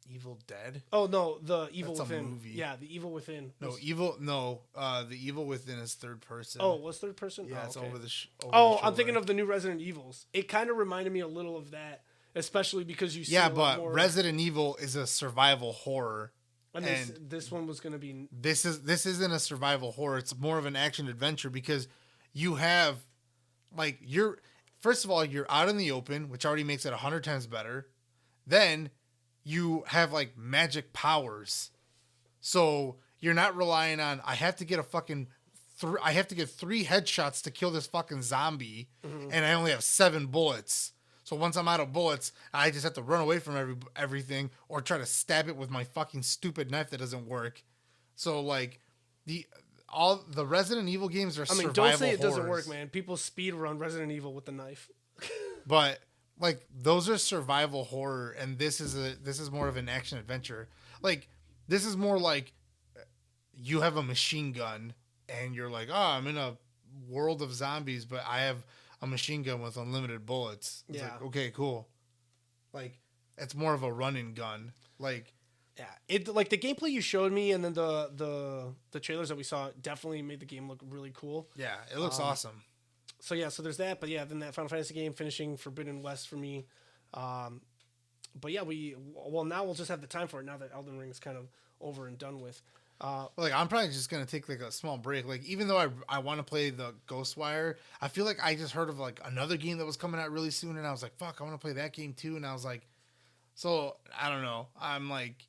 Evil Dead? Oh no, the Evil That's Within. A movie. Yeah, the Evil Within. The Evil Within is third person. Oh, it was third person? Yeah, oh, it's okay. over the I'm thinking of the new Resident Evils. It kind of reminded me a little of that, especially because you see a lot more... Resident Evil is a survival horror. And this one was going to be... This isn't a survival horror. It's more of an action adventure because you have like first of all, you're out in the open, which already makes it 100 times better. Then you have like magic powers. So you're not relying on, I have to get 3 headshots to kill this fucking zombie. Mm-hmm. And I only have 7 bullets. So once I'm out of bullets, I just have to run away from everything or try to stab it with my fucking stupid knife that doesn't work. So like all the Resident Evil games are survival don't say it horrors. Doesn't work, man. People speed run Resident Evil with the knife. But like those are survival horror, and this is more of an action adventure. Like this is more like you have a machine gun and you're like, oh, I'm in a world of zombies, but I have a machine gun with unlimited bullets. It's like, okay, cool. Like it's more of a running gun. Like Yeah, it like the gameplay you showed me, and then the trailers that we saw definitely made the game look really cool. Yeah, it looks awesome. So yeah, so there's that. But yeah, then that Final Fantasy game finishing Forbidden West for me. But yeah, now we'll just have the time for it now that Elden Ring is kind of over and done with. Like I'm probably just gonna take like a small break. Like even though I want to play the Ghostwire, I feel like I just heard of like another game that was coming out really soon, and I was like, fuck, I want to play that game too. And I was like, so I don't know. I'm like,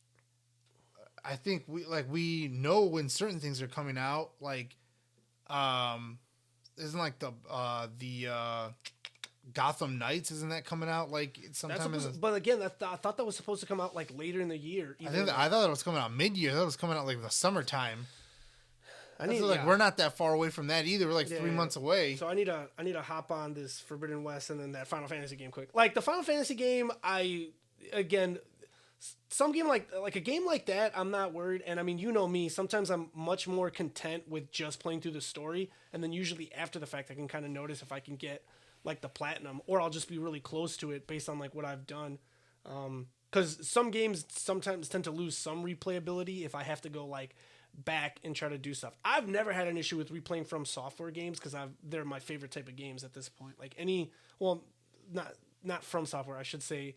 I think we know when certain things are coming out. Like, isn't like the Gotham Knights, isn't that coming out like sometime but again, I thought that was supposed to come out like later in the year. I thought it was coming out mid-year. That was coming out like the summertime. We're not that far away from that either. We're like 3 months away. So I need to hop on this Forbidden West and then that Final Fantasy game quick. Like the Final Fantasy game, some game like a game like that, I'm not worried. And I mean, you know me, sometimes I'm much more content with just playing through the story, and then usually after the fact I can kind of notice if I can get like the platinum, or I'll just be really close to it based on like what I've done. Because some games sometimes tend to lose some replayability if I have to go like back and try to do stuff. I've never had an issue with replaying From Software games because they're my favorite type of games at this point. Like not From Software, I should say.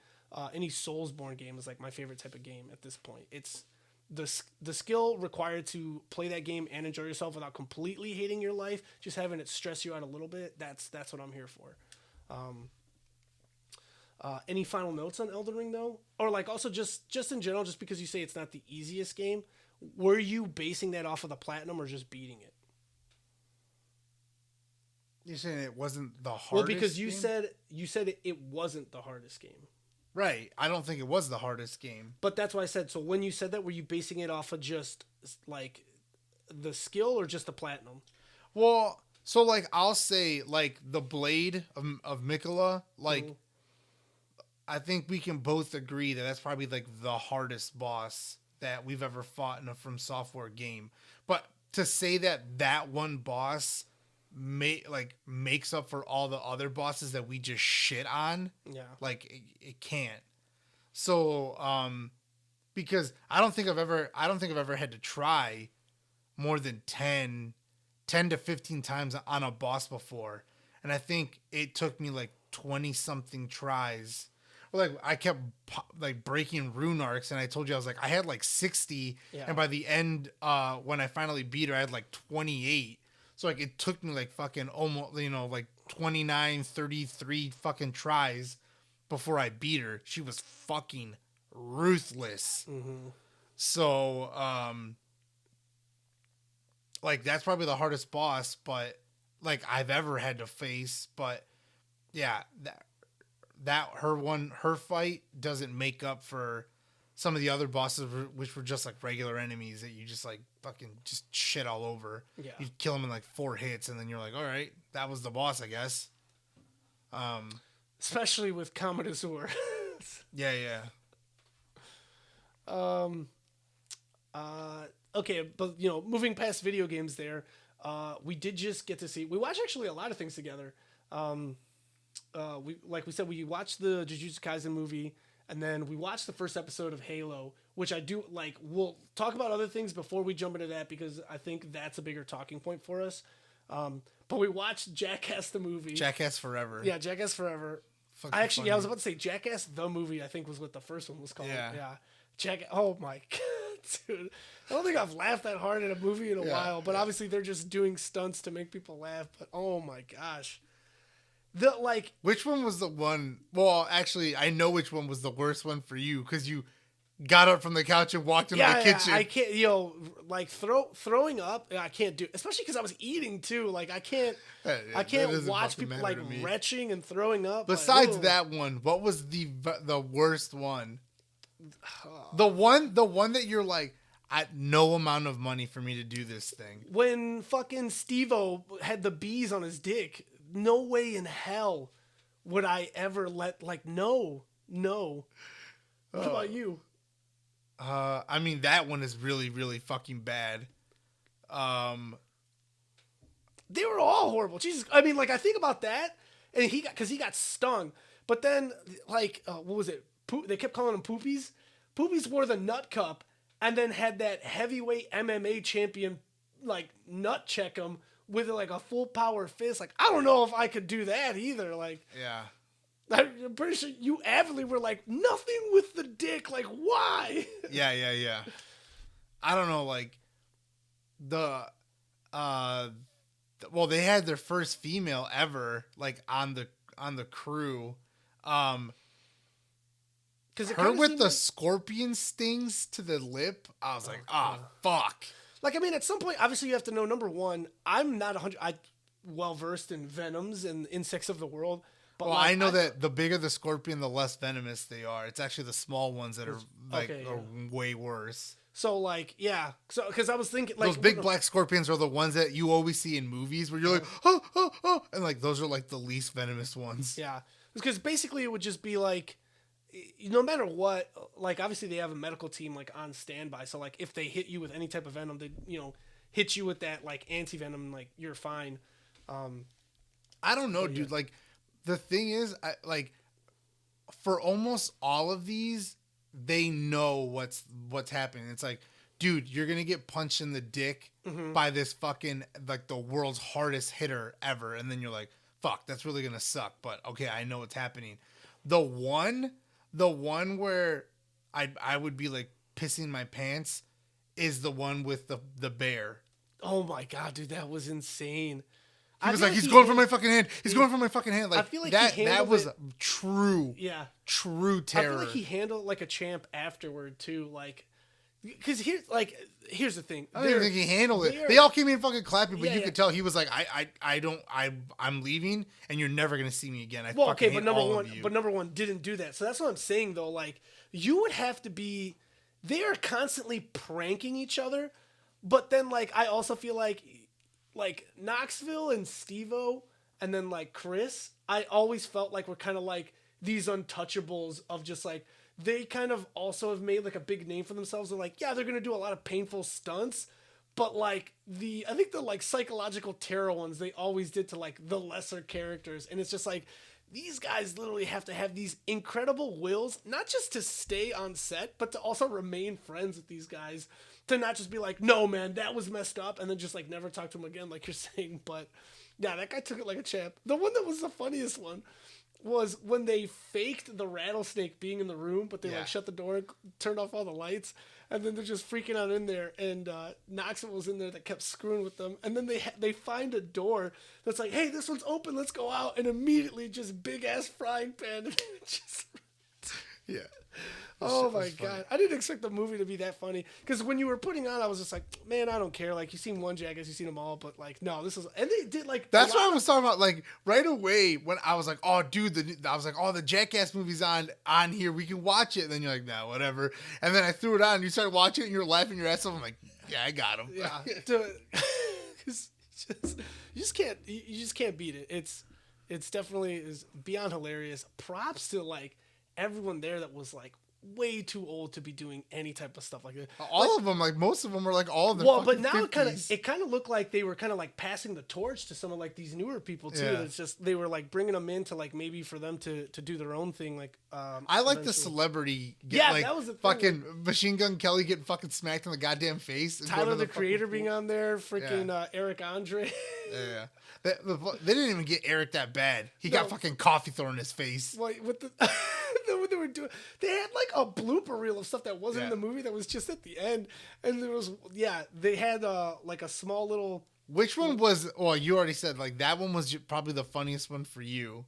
Any Soulsborne game is like my favorite type of game at this point. It's the skill required to play that game and enjoy yourself without completely hating your life, just having it stress you out a little bit. That's what I'm here for. Any final notes on Elden Ring though, or like also just in general, just because you say it's not the easiest game, were you basing that off of the platinum or just beating it? You're saying it wasn't the hardest? Well, because you game? said it wasn't the hardest game. Right. I don't think it was the hardest game. But that's why I said, so when you said that, were you basing it off of just like the skill or just the platinum? Well, so like I'll say like the Blade of Mikola, like I think we can both agree that that's probably like the hardest boss that we've ever fought in a From Software game. But to say that one boss makes up for all the other bosses that we just shit on, like it can't. So because I don't think I've ever had to try more than 10 to 15 times on a boss before, and I think it took me like 20 something tries. Like I kept like breaking rune arcs, and I told you I was like I had like 60, and by the end when I finally beat her I had like 28. So, like, it took me, like, fucking almost, like 29, 33 fucking tries before I beat her. She was fucking ruthless. Mm-hmm. So, like, that's probably the hardest boss, but, like, I've ever had to face. But, yeah, her fight doesn't make up for some of the other bosses, which were just, like, regular enemies that you just, like, fucking just shit all over. Yeah. You kill them in, like, 4 hits, and then you're like, all right, that was the boss, I guess. Especially with Kamadazur. Yeah. Okay, but, moving past video games there, we did just get to see... We watched actually a lot of things together. Like we said, we watched the Jujutsu Kaisen movie, and then we watched the first episode of Halo, which I do like. We'll talk about other things before we jump into that because I think that's a bigger talking point for us. But we watched Jackass the movie. Jackass Forever. Yeah, Jackass Forever. I was about to say Jackass the movie. I think was what the first one was called. Yeah. Oh my god, dude! I don't think I've laughed that hard at a movie in a while. But obviously they're just doing stunts to make people laugh. But oh my gosh. Which one was the one? Well, actually, I know which one was the worst one for you because you got up from the couch and walked into the kitchen. I can't, throwing up. I can't do, especially because I was eating too. Like I can't watch people like retching and throwing up. Besides that one, what was the worst one? The one that you're like, no amount of money for me to do this thing. When fucking Steve-O had the bees on his dick. No way in hell would I ever no. What about you? I mean, that one is really, really fucking bad. They were all horrible. Jesus. I mean, I think about that and he got stung, but then what was it? They kept calling him poopies. Poopies wore the nut cup and then had that heavyweight MMA champion like nut check him with like a full power fist. Like, I don't know if I could do that either. Like, Yeah. I'm pretty sure you avidly were like, nothing with the dick. Like, why? Yeah. I don't know, like well, they had their first female ever, like on the crew. Because her with the scorpion stings to the lip, I was like, fuck. Like, I mean, at some point, obviously, you have to know. Number one, I'm not 100. I well versed in venoms and insects of the world. But Well, like, I know that the bigger the scorpion, the less venomous they are. It's actually the small ones that are are way worse. So like, yeah. So because I was thinking like those big black scorpions are the ones that you always see in movies where you're like, oh, and like those are like the least venomous ones. Yeah, because basically it would just be like, no matter what, like obviously they have a medical team like on standby. So like if they hit you with any type of venom, they hit you with that like anti venom, like you're fine. I don't know, dude. Like the thing is, for almost all of these, they know what's happening. It's like, dude, you're gonna get punched in the dick by this fucking like the world's hardest hitter ever, and then you're like, fuck, that's really gonna suck. But okay, I know what's happening. The one where I would be like pissing my pants is the one with the bear. Oh my god, dude, that was insane. He was like, he's going for my fucking hand. He's going for my fucking hand. Like, I feel like that was true. Yeah. True terror. I feel like he handled like a champ afterward too. Like, because here's the thing. I don't even think he handled it. They all came in fucking clapping, but you could tell he was like, I'm leaving, and you're never gonna see me again. But number one didn't do that. So that's what I'm saying though. Like, you would have to be. They are constantly pranking each other, but then like I also feel like Knoxville and Steve-O and then like Chris, I always felt like we're kind of like these untouchables of just like, they kind of also have made like a big name for themselves. They're like, yeah, they're going to do a lot of painful stunts, but like I think the like psychological terror ones, they always did to like the lesser characters. And it's just like, these guys literally have to have these incredible wills, not just to stay on set, but to also remain friends with these guys. To not just be like, no, man, that was messed up, and then just like never talk to him again, like you're saying. But yeah, that guy took it like a champ. The one that was the funniest one was when they faked the rattlesnake being in the room, but they like shut the door, turned off all the lights, and then they're just freaking out in there. And Knoxville was in there that kept screwing with them. And then they find a door that's like, hey, this one's open, let's go out. And immediately just big ass frying pan. And just yeah. Oh my god! I didn't expect the movie to be that funny, because when you were putting on, I was just like, man, I don't care. Like, you've seen one Jackass, you've seen them all, but like, no, this is. And they did like. That's what I was talking about. Like right away when I was like, oh, dude, the Jackass movie's on here. We can watch it. And then you're like, nah, whatever. And then I threw it on, and you started watching it, and you're laughing your ass off. I'm like, yeah, I got him. Yeah, because you just can't beat it. It's definitely is beyond hilarious. Props to like everyone there that was like way too old to be doing any type of stuff like that. All of them, like most of them were like all of them. Well, but now 50s. it kind of looked like they were kind of like passing the torch to some of like these newer people too. Yeah. It's just they were like bringing them in to like maybe for them to do their own thing. Like I like the celebrity. That was the fucking thing. Machine Gun Kelly getting fucking smacked in the goddamn face. Tyler the Creator being on there. Freaking Eric Andre. Yeah. They didn't even get Eric that bad. He got fucking coffee thrown in his face. Like with the what they were doing, they had like a blooper reel of stuff that wasn't in the movie that was just at the end, and there was they had like a small little. Which one was? Well, you already said like that one was probably the funniest one for you.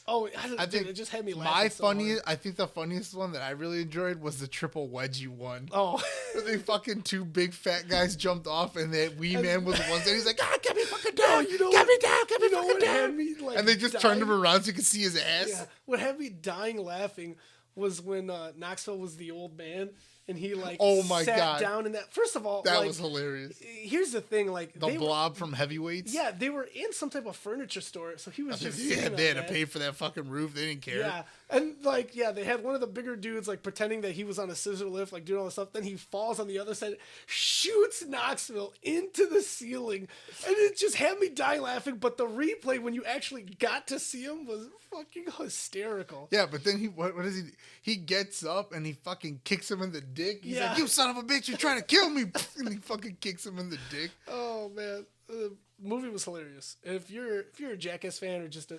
Oh, I think it just had me laughing. I think the funniest one that I really enjoyed was the triple wedgie one. Oh, where they fucking two big fat guys jumped off, and that wee man was the one that he's like, get me fucking down, get me down, get me fucking down. Like, and they just turned him around so you could see his ass. Yeah. What had me dying laughing was when Knoxville was the old man, and he like Oh my sat God. down in that. First of all, That like, was hilarious. here's the thing, like The blob from Heavyweights. yeah, they were in some type of furniture store, so he was just Yeah, sitting they on had to that. pay for that fucking roof. They didn't care. Yeah, and like they had one of the bigger dudes like pretending that he was on a scissor lift, like doing all this stuff. Then he falls on the other side, shoots Knoxville into the ceiling, and it just had me die laughing. But the replay when you actually got to see him was fucking hysterical. Yeah, but then what is he? He gets up and he fucking kicks him in the dick. He's Yeah. like, "You son of a bitch! You're trying to kill me!" And he fucking kicks him in the dick. Oh man, the movie was hilarious. If you're a Jackass fan or just a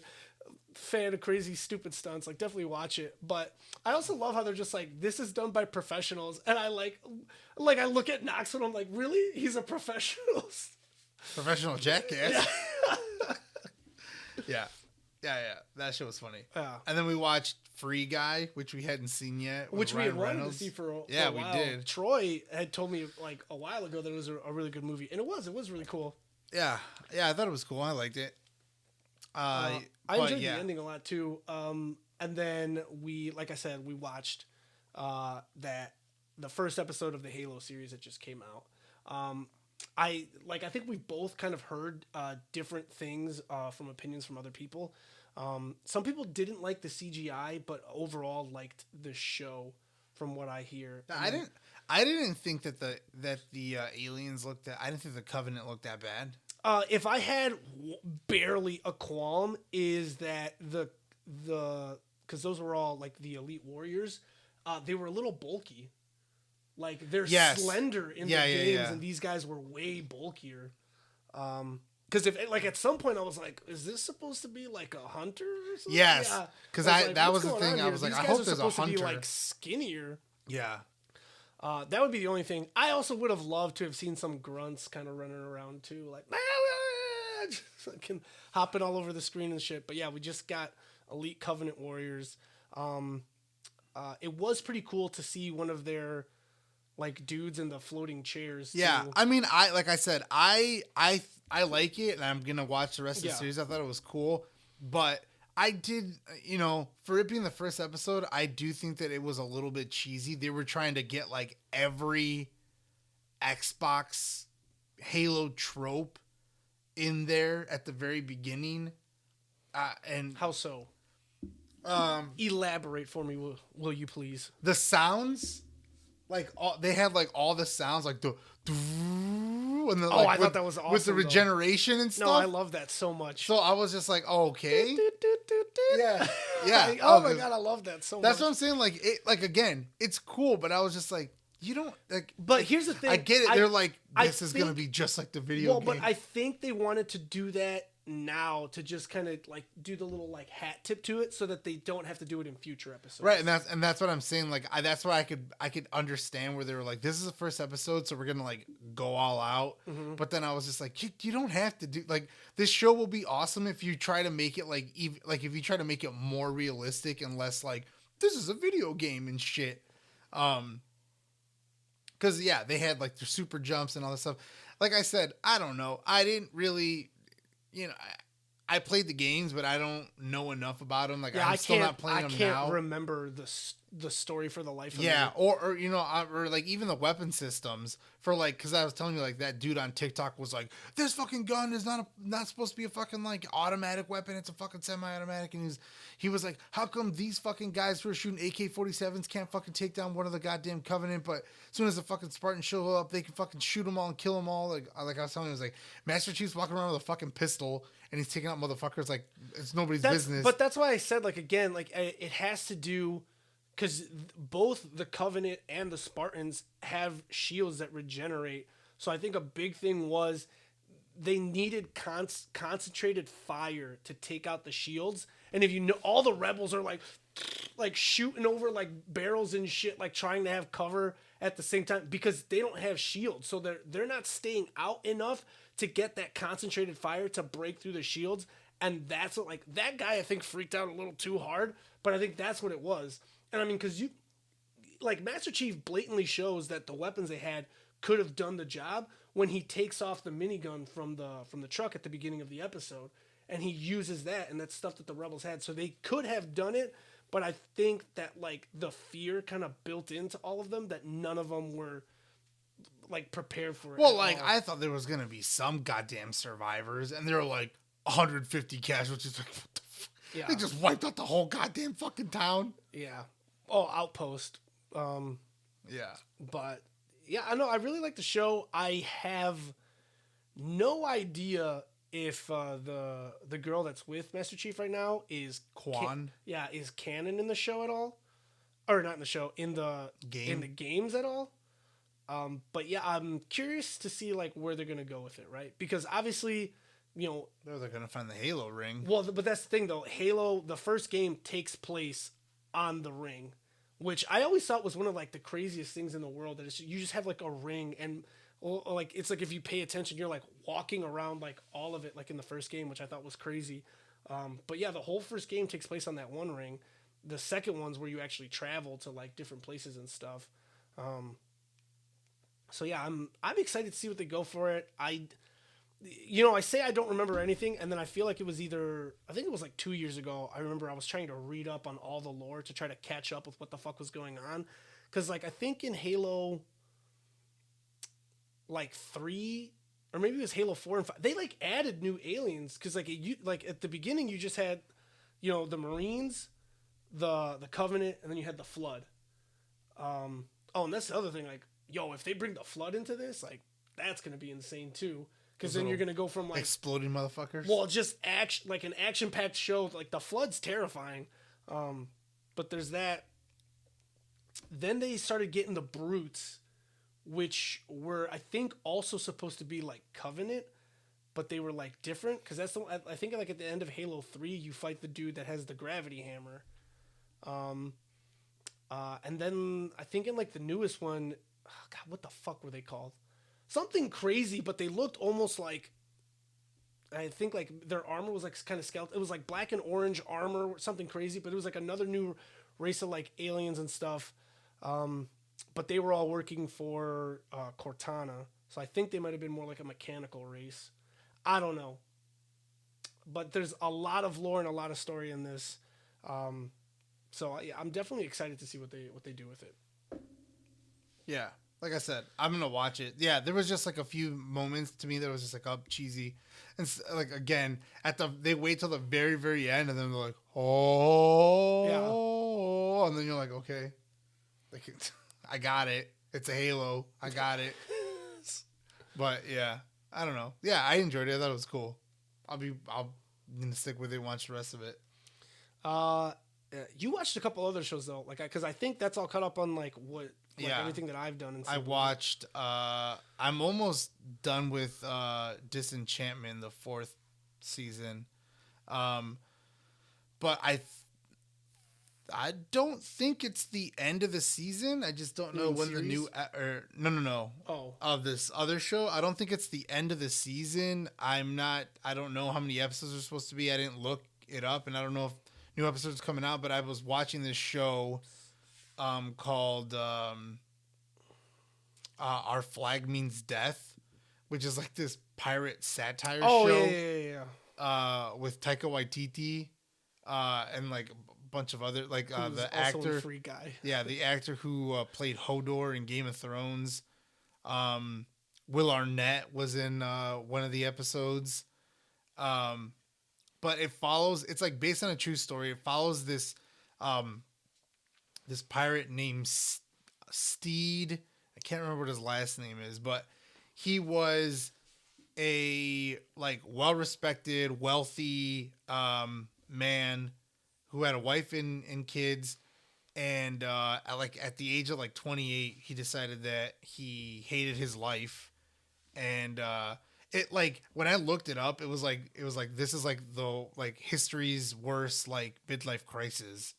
fan of crazy stupid stunts, like definitely watch it. But I also love how they're just like, this is done by professionals, and I like I look at Knoxville and I'm like, really? He's a professional. Professional jackass. Yeah. That shit was funny. Yeah. And then we watched Free Guy, which we hadn't seen yet. with Which we Ryan had wanted to Reynolds. see for a Yeah, while. we did. Troy had told me like a while ago that it was a really good movie, and it was really cool. Yeah, I thought it was cool. I liked it. I but enjoyed yeah. the ending a lot too. And then we, like I said, we watched the first episode of the Halo series that just came out. I think we've both kind of heard different things from opinions from other people. Some people didn't like the CGI, but overall liked the show, from what I hear. I didn't think that the aliens looked that. I didn't think the Covenant looked that bad. If I had barely a qualm, is that because those were all like the elite warriors, they were a little bulky. Like they're slender in the games, and these guys were way bulkier. Because if like at some point I was like, is this supposed to be like a hunter or something? Yes, because that was the thing. I was like, These I guys hope are there's a supposed hunter. to be like skinnier. Yeah. That would be the only thing. I also would have loved to have seen some grunts kind of running around too, like fucking hopping all over the screen and shit. But yeah, we just got Elite Covenant warriors. It was pretty cool to see one of their like dudes in the floating chairs. Yeah, too. I mean, I like it, and I'm gonna watch the rest of the Yeah. series. I thought it was cool, but I did, for it being the first episode, I do think that it was a little bit cheesy. They were trying to get like every Xbox Halo trope in there at the very beginning, and How so? Elaborate for me, will you please? the sounds, like they had like all the sounds, like the. And the, I thought that was awesome, with the though. regeneration and stuff. No, I love that so much. So I was just like, oh, okay. Yeah. Like, oh my god, I love that so That's much. what I'm saying. Like, again, it's cool, but I was just like, you don't like. But here's the thing. I get it. They're like, I this is gonna think- be just like the video game. But I think they wanted to do that now to just kind of like do the little like hat tip to it, so that they don't have to do it in future episodes. Right, and that's what I'm saying. Like, that's why I could understand where they were like, this is the first episode, so we're gonna like go all out. But then I was just like, you don't have to do like this. Show will be awesome if you try to make it like if you try to make it more realistic and less like this is a video game and shit. Because yeah, they had like their super jumps and all this stuff. Like I said, I don't know. I didn't really, I played the games, but I don't know enough about them. Like, Yeah, I'm still not playing them now. I can't remember the story for the life of me. Yeah, or like even the weapon systems for like, because I was telling you like that dude on TikTok was like, this fucking gun is not supposed to be a fucking like automatic weapon. It's a fucking semi-automatic, and he was like, how come these fucking guys who are shooting AK-47s can't fucking take down one of the goddamn Covenant, but as soon as the fucking Spartans show up, they can fucking shoot them all and kill them all. Like I was telling you, it was like Master Chief's walking around with a fucking pistol and he's taking out motherfuckers like it's nobody's business. But that's why I said like again, like it has to do. Because both the Covenant and the Spartans have shields that regenerate. So I think a big thing was they needed concentrated fire to take out the shields. And if you know, all the rebels are like shooting over like barrels and shit, like trying to have cover at the same time because they don't have shields. So they're not staying out enough to get that concentrated fire to break through the shields. And that's what, like, that guy I think freaked out a little too hard. But I think that's what it was. And I mean, because Master Chief blatantly shows that the weapons they had could have done the job when he takes off the minigun from the truck at the beginning of the episode, and he uses that, and that's stuff that the rebels had. So they could have done it, but I think that like the fear kind of built into all of them that none of them were like prepared for it. Well, like I thought there was gonna be some goddamn survivors, and there were like 150 casualties. Like, what the fuck? Yeah. They just wiped out the whole goddamn fucking town. Yeah. Oh, Outpost. Yeah. But yeah, I know. I really like the show. I have no idea if the girl that's with Master Chief right now is Quan. is canon in the show at all, or not in the show, in the games at all. But yeah, I'm curious to see like where they're gonna go with it, right? Because obviously, you know, They're gonna find the Halo ring. well, but that's the thing though. Halo, the first game takes place on the ring, which I always thought was one of like the craziest things in the world. That you just have like a ring, and like it's like if you pay attention, you're like walking around like all of it like in the first game, which I thought was crazy. But yeah, the whole first game takes place on that one ring. The second one's where you actually travel to like different places and stuff. So yeah, I'm excited to see what they go for it. I say I don't remember anything, and then I feel like it was I think it was like 2 years ago. I remember I was trying to read up on all the lore to try to catch up with what the fuck was going on, because like I think in Halo, like 3, or maybe it was Halo 4 and 5, they like added new aliens, because like at the beginning you just had, the Marines, the Covenant, and then you had the Flood. And that's the other thing, like, if they bring the Flood into this, like, that's gonna be insane too. Because then you're gonna go from like exploding motherfuckers. Well, just like an action-packed show. Like the Flood's terrifying, but there's that. Then they started getting the Brutes, which were I think also supposed to be like Covenant, but they were like different. Because that's I think like at the end of Halo 3, you fight the dude that has the gravity hammer. And then I think in like the newest one, God, what the fuck were they called? Something crazy, but they looked almost like, I think like their armor was like kind of skeleton. It was like black and orange armor, something crazy, but it was like another new race of like aliens and stuff. But they were all working for Cortana, so I think they might have been more like a mechanical race. I don't know, but there's a lot of lore and a lot of story in this. So yeah, I'm definitely excited to see what they do with it. Yeah. Like I said, I'm gonna watch it. Yeah, there was just like a few moments to me that was just like cheesy, and like again they wait till the very very end, and then they're like, oh, and then you're like, okay, like I got it. It's a Halo. I got it. But yeah, I don't know. Yeah, I enjoyed it. I thought it was cool. I'm gonna stick with it and watch the rest of it. You watched a couple other shows though, like because I think that's all caught up on like what. Everything that I've done. I watched. I'm almost done with Disenchantment, the 4th season, but I don't think it's the end of the season. I just don't know when series? The new no. Of this other show, I don't think it's the end of the season. I don't know how many episodes are supposed to be. I didn't look it up, and I don't know if new episodes are coming out. But I was watching this show. Called Our Flag Means Death, which is like this pirate satire show. Yeah. With Taika Waititi, and like a bunch of other like the also actor, a free guy. Yeah, the actor who played Hodor in Game of Thrones. Will Arnett was in one of the episodes. But it follows. It's like based on a true story. It follows this. This pirate named Steed. I can't remember what his last name is, but he was a like well-respected, wealthy man who had a wife and kids, and at the age of like 28, he decided that he hated his life, and it like when I looked it up, it was like this is like the like history's worst like midlife crisis.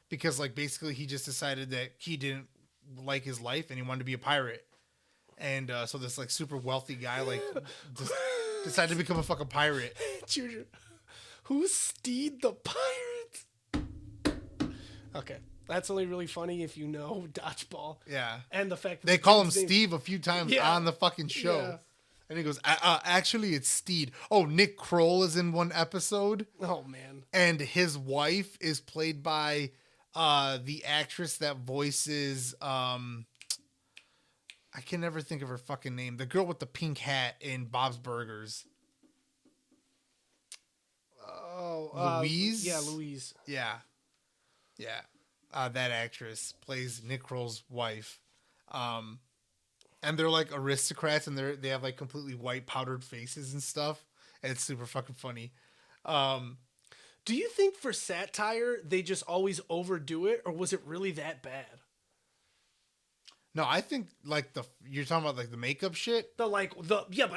Because, like, basically he just decided that he didn't like his life and he wanted to be a pirate. And so this, like, super wealthy guy, like, just decided to become a fucking pirate. Who's Steed the Pirate? Okay. That's only really funny if you know Dodgeball. Yeah. And the fact that they call him Steve a few times on the fucking show. Yeah. And he goes, actually, it's Steed. Oh, Nick Kroll is in one episode. Oh, man. And his wife is played by... the actress that voices I can never think of her fucking name. The girl with the pink hat in Bob's Burgers. Oh, Louise? Yeah, Louise. Yeah. Yeah. That actress plays Nick Kroll's wife. And they're like aristocrats, and they have like completely white powdered faces and stuff. And it's super fucking funny. Do you think for satire they just always overdo it, or was it really that bad? No, I think like you're talking about like the makeup shit. But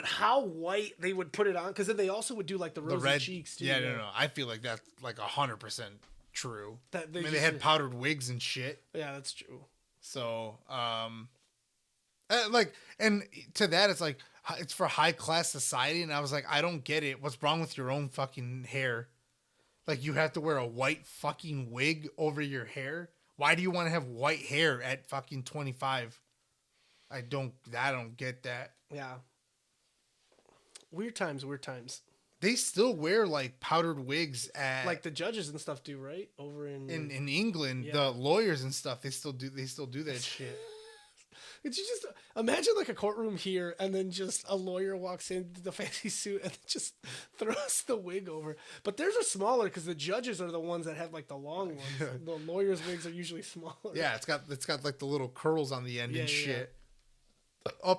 how white they would put it on, because then they also would do like the rosy red cheeks too. Yeah, no. I feel like that's like 100% true. That I mean, they had powdered wigs and shit. Yeah, that's true. So, like, and to that, it's like it's for high class society, and I was like, I don't get it. What's wrong with your own fucking hair? Like, you have to wear a white fucking wig over your hair. Why do you want to have white hair at fucking 25? I don't get that. Yeah. Weird times. They still wear like powdered wigs at Like the judges and stuff do, right? Over in England, Yeah. the lawyers and stuff, they still do that shit. Could you just imagine like a courtroom here, and then just a lawyer walks in the fancy suit and just throws the wig over? But theirs are smaller because the judges are the ones that have like the long ones. The lawyers' wigs are usually smaller. Yeah, it's got like the little curls on the end Yeah, and yeah, shit.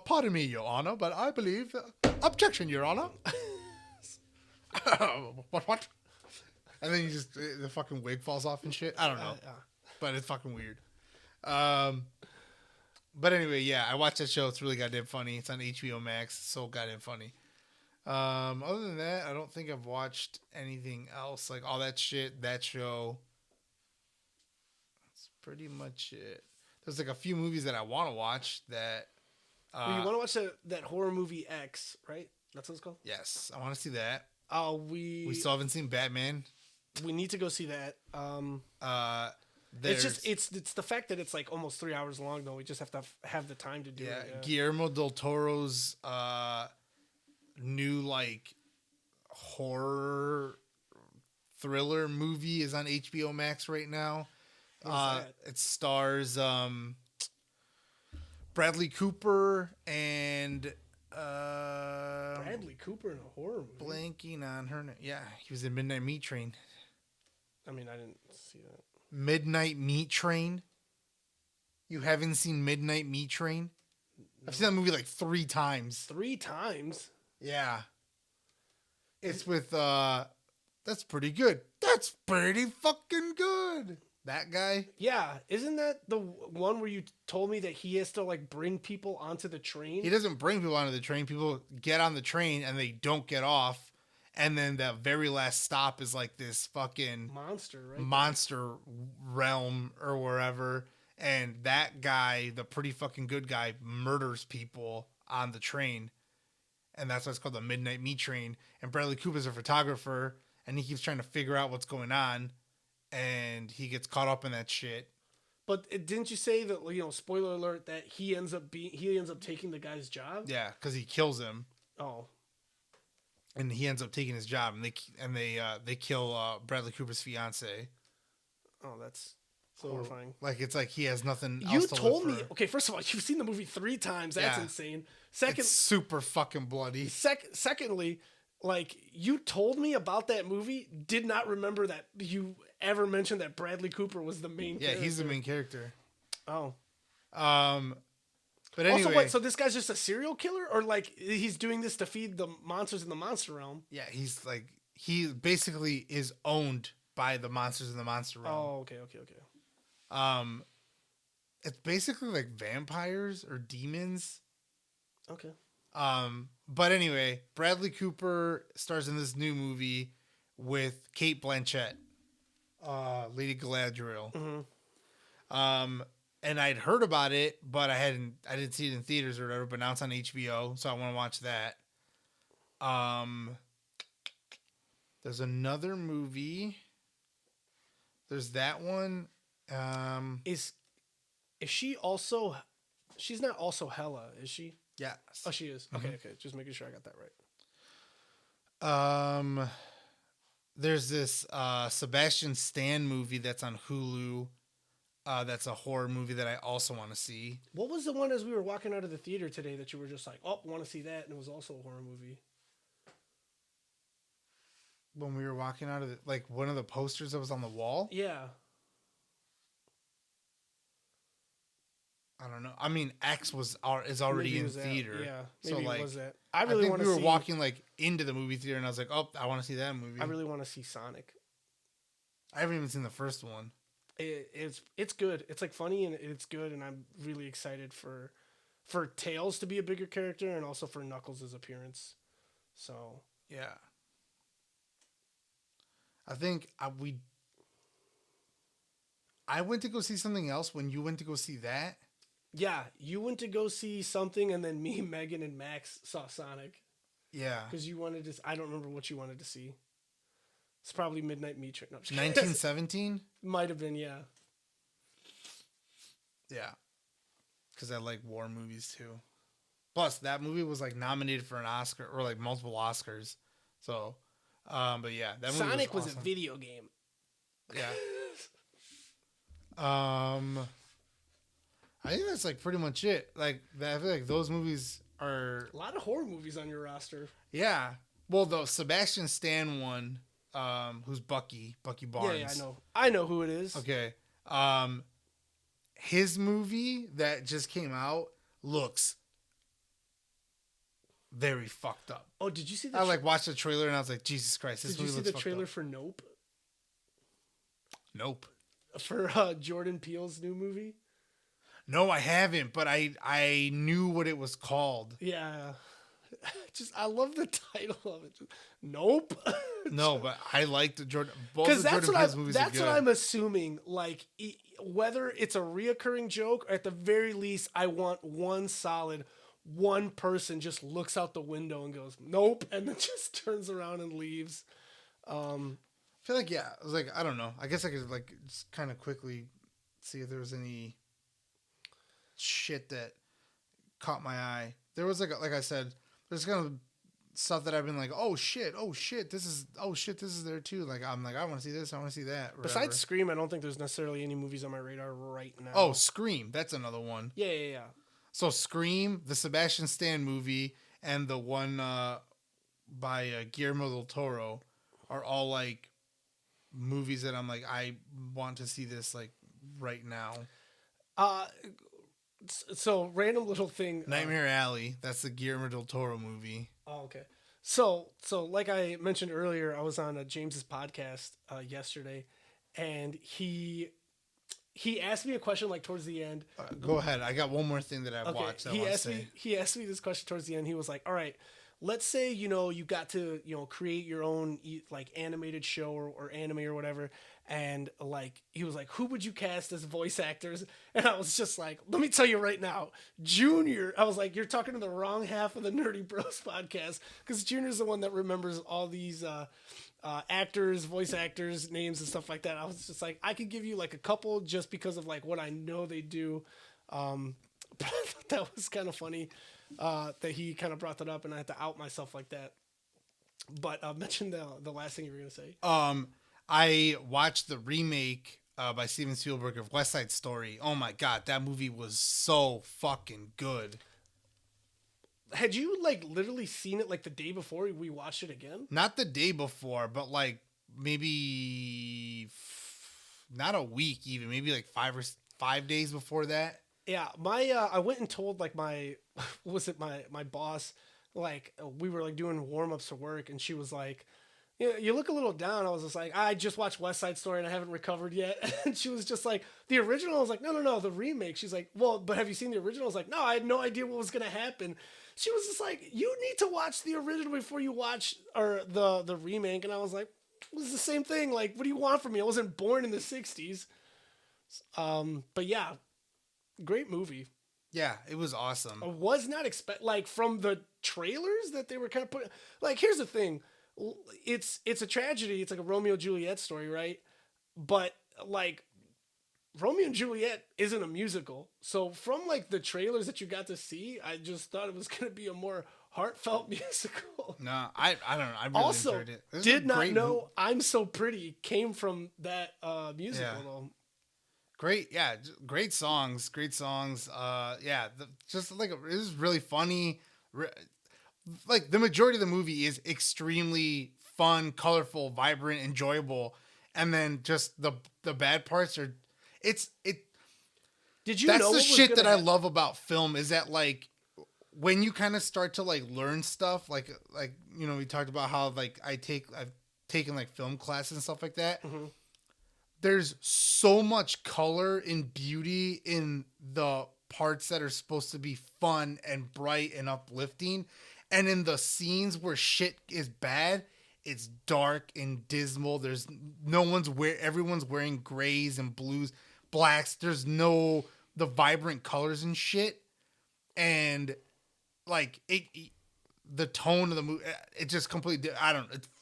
Pardon me, Your Honor, but I believe objection, Your Honor. What? And then the fucking wig falls off and shit. I don't know, but it's fucking weird. But anyway, yeah, I watched that show. It's really goddamn funny. It's on HBO Max. It's so goddamn funny. Other than that, I don't think I've watched anything else. Like all that shit, that show. That's pretty much it. There's like a few movies that I want to watch that. You want to watch that horror movie X, right? That's what it's called? Yes, I want to see that. We still haven't seen Batman. We need to go see that. There's, it's the fact that it's like almost 3 hours long though. We just have to have the time to do it. Yeah. Guillermo del Toro's new like horror thriller movie is on HBO Max right now. It stars Bradley Cooper and Bradley Cooper in a horror movie. Blanking on her name. Yeah, he was in Midnight Meat Train. I mean, I didn't see that. Midnight Meat Train. You haven't seen Midnight Meat Train? No. I've seen that movie like 3 times. 3 times? Yeah. It's with that's pretty good. That's pretty fucking good. That guy? Yeah. Isn't that the one where you told me that he has to like bring people onto the train? He doesn't bring people onto the train. People get on the train and they don't get off. And then the very last stop is like this fucking monster realm or wherever. And that guy, the pretty fucking good guy, murders people on the train. And that's why it's called the Midnight Meat Train. And Bradley Cooper's a photographer, and he keeps trying to figure out what's going on. And he gets caught up in that shit. But didn't you say that, spoiler alert, that he ends up taking the guy's job? Yeah, because he kills him. Oh. And he ends up taking his job, and they kill Bradley Cooper's fiance. Oh, that's horrifying. Like it's like he has nothing. You else to told live me. for. Okay, first of all, you've seen the movie 3 times. That's insane. It's super fucking bloody. Secondly, like you told me about that movie. Did not remember that you ever mentioned that Bradley Cooper was the main. Yeah, he's the main character. Oh. But anyway, also, what? So this guy's just a serial killer, or like he's doing this to feed the monsters in the monster realm? Yeah, he basically is owned by the monsters in the monster realm. Oh, okay. It's basically like vampires or demons. Okay. But anyway, Bradley Cooper stars in this new movie with Cate Blanchett, Lady Galadriel. Mm-hmm. And I'd heard about it, but I didn't see it in theaters or whatever, but now it's on HBO, so I want to watch that. There's another movie. There's that one. Is she also? She's not also Hela, is she? Yes. Oh, she is. Mm-hmm. Okay. Just making sure I got that right. There's this Sebastian Stan movie that's on Hulu That's a horror movie that I also want to see. What was the one as we were walking out of the theater today that you were just like, oh, I want to see that, and it was also a horror movie? When we were walking out of like one of the posters that was on the wall. Yeah. I don't know. I mean, X is already Maybe it in was that. theater. Yeah. So Maybe like, it was that. I really want to see. We see. were walking like into the movie theater, and I was like, "Oh, I want to see that movie." I really want to see Sonic. I haven't even seen the first one. It's good. It's like funny and it's good, and I'm really excited for Tails to be a bigger character and also for Knuckles' appearance. So yeah, I think I went to go see something else when you went to go see that. yeah, you went to go see something, and then me, Megan, and Max saw Sonic. Yeah, Because you wanted to. I don't remember what you wanted to see. It's probably Midnight Meat Train. No, 1917. Might have been, yeah. Yeah, because I like war movies too. Plus, that movie was like nominated for an Oscar or like multiple Oscars. So, but yeah, that movie Sonic was awesome. a video game. Yeah. I think that's like pretty much it. Like I feel like those movies are A lot of horror movies on your roster. yeah. Well, the Sebastian Stan one, who's Bucky Barnes. Yeah, I know who it is. Okay. His movie that just came out looks very fucked up. Oh, did you see the I like watched the trailer and I was like, Jesus Christ, this Did you movie see looks the fucked trailer up. for Nope? Nope. For Jordan Peele's new movie? No, I haven't, but I knew what it was called. Yeah. I love the title of it. Nope. No, but I liked the Jordan. Both Because of that's Jordan what Peele's movies are that's good. what I'm assuming. Like whether it's a reoccurring joke, or at the very least, I want one person just looks out the window and goes nope, and then just turns around and leaves. I feel like I was like I don't know. I guess I could like just kind of quickly see if there was any shit that caught my eye. There was like I said, there's kind of stuff that I've been like, oh shit, this is there too. Like I'm like I want to see this, I want to see that. Whatever. Besides Scream, I don't think there's necessarily any movies on my radar right now. Oh, Scream, that's another one. Yeah. So Scream, the Sebastian Stan movie, and the one by Guillermo del Toro are all like movies that I'm like I want to see this like right now. So random little thing. Nightmare Alley, that's the Guillermo del Toro movie. Oh, okay. So like I mentioned earlier, I was on James's podcast yesterday, and he asked me a question like towards the end. Go ahead. I got one more thing that I watched. He asked me this question towards the end. He was like, "All right, let's say you got to create your own like animated show or anime or whatever." And like he was like, who would you cast as voice actors? And I was just like, let me tell you right now, Junior. I was like, you're talking to the wrong half of the Nerdy Bros podcast, because Junior's the one that remembers all these actors, voice actors, names and stuff like that. I was just like, I could give you like a couple just because of like what I know they do. But I thought that was kind of funny that he kind of brought that up, and I had to out myself like that. But mention the last thing you were gonna say. I watched the remake by Steven Spielberg of West Side Story. Oh my god, that movie was so fucking good. Had you like literally seen it like the day before we watched it again? Not the day before, but like maybe not a week even, maybe like 5 days before that. Yeah, I went and told like my boss, like we were like doing warm-ups for work, and she was like, you look a little down. I was just like, I just watched West Side Story and I haven't recovered yet. And she was just like, the original? I was like, no, the remake. She's like, well, but have you seen the original? I was like, no, I had no idea what was going to happen. She was just like, you need to watch the original before you watch the remake. And I was like, it was the same thing. Like, what do you want from me? I wasn't born in the 60s. But yeah, great movie. Yeah, it was awesome. I was not like from the trailers that they were kind of putting, like, here's the thing. It's a tragedy. It's like a Romeo and Juliet story, right? But like Romeo and Juliet isn't a musical. So from like the trailers that you got to see, I just thought it was going to be a more heartfelt musical. No, I don't know. I really also enjoyed it. Did not know I'm So Pretty came from that musical. Yeah. great. Yeah, great songs. Yeah, just like it was really funny. Like the majority of the movie is extremely fun, colorful, vibrant, enjoyable, and then just the bad parts are. Did you That's know the what was shit gonna that I love about film is that like when you kind of start to like learn stuff like we talked about how like I've taken like film classes and stuff like that. Mm-hmm. There's so much color and beauty in the parts that are supposed to be fun and bright and uplifting, and in the scenes where shit is bad, it's dark and dismal. There's everyone's wearing grays and blues, blacks. There's no the vibrant colors and shit, and like the tone of the movie, it just completely.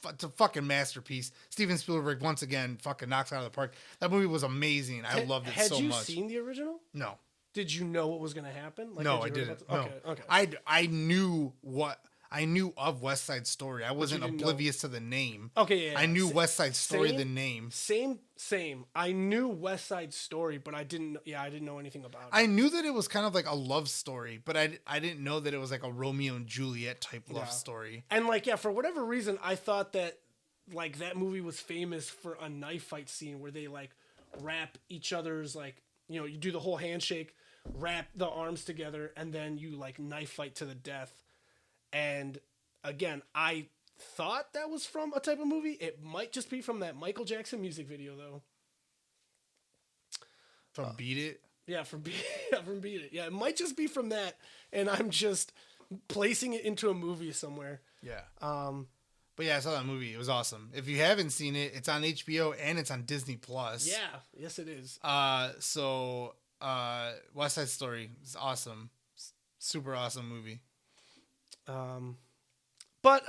It's a fucking masterpiece. Steven Spielberg once again fucking knocks it out of the park. That movie was amazing. I loved it so much. Had you seen the original? No. Did you know what was going to happen? Like, No, had I you heard didn't. about No. Okay. I knew of West Side Story. I wasn't oblivious to the name. Okay, yeah. I knew West Side Story, Same? the name. Same. I knew West Side Story, but I didn't know anything about it. I knew that it was kind of like a love story, but I didn't know that it was like a Romeo and Juliet type love story. And like, yeah, for whatever reason, I thought that like that movie was famous for a knife fight scene where they like wrap each other's like, you do the whole handshake, wrap the arms together, and then you like knife fight to the death. And again, I thought that was from a type of movie. It might just be from that Michael Jackson music video, though. From Beat It? Yeah, from Beat It. Yeah, it might just be from that, and I'm just placing it into a movie somewhere. Yeah. But yeah, I saw that movie. It was awesome. If you haven't seen it, it's on HBO and it's on Disney Plus. Yeah, yes it is. So West Side Story is awesome. Super awesome movie. But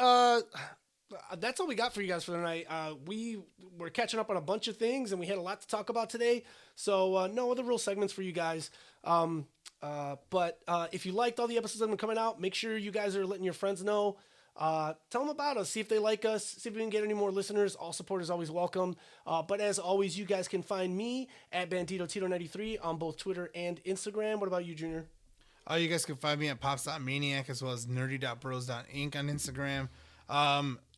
that's all we got for you guys for tonight. We were catching up on a bunch of things, and we had a lot to talk about today. So no other real segments for you guys. But if you liked all the episodes that have been coming out, make sure you guys are letting your friends know. Tell them about us. See if they like us. See if we can get any more listeners. All support is always welcome. But as always, you guys can find me at BanditoTito93 on both Twitter and Instagram. What about you, Junior? You guys can find me at pops.maniac as well as nerdy.bros.inc on Instagram.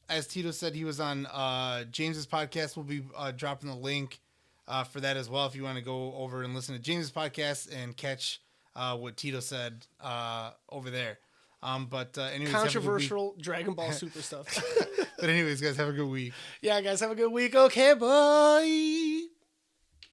As Tito said, he was on James's podcast. We'll be dropping the link for that as well if you want to go over and listen to James's podcast and catch what Tito said over there. But anyways, controversial Dragon Ball Super stuff. But anyways, guys, have a good week. Yeah, guys, have a good week. Okay, bye.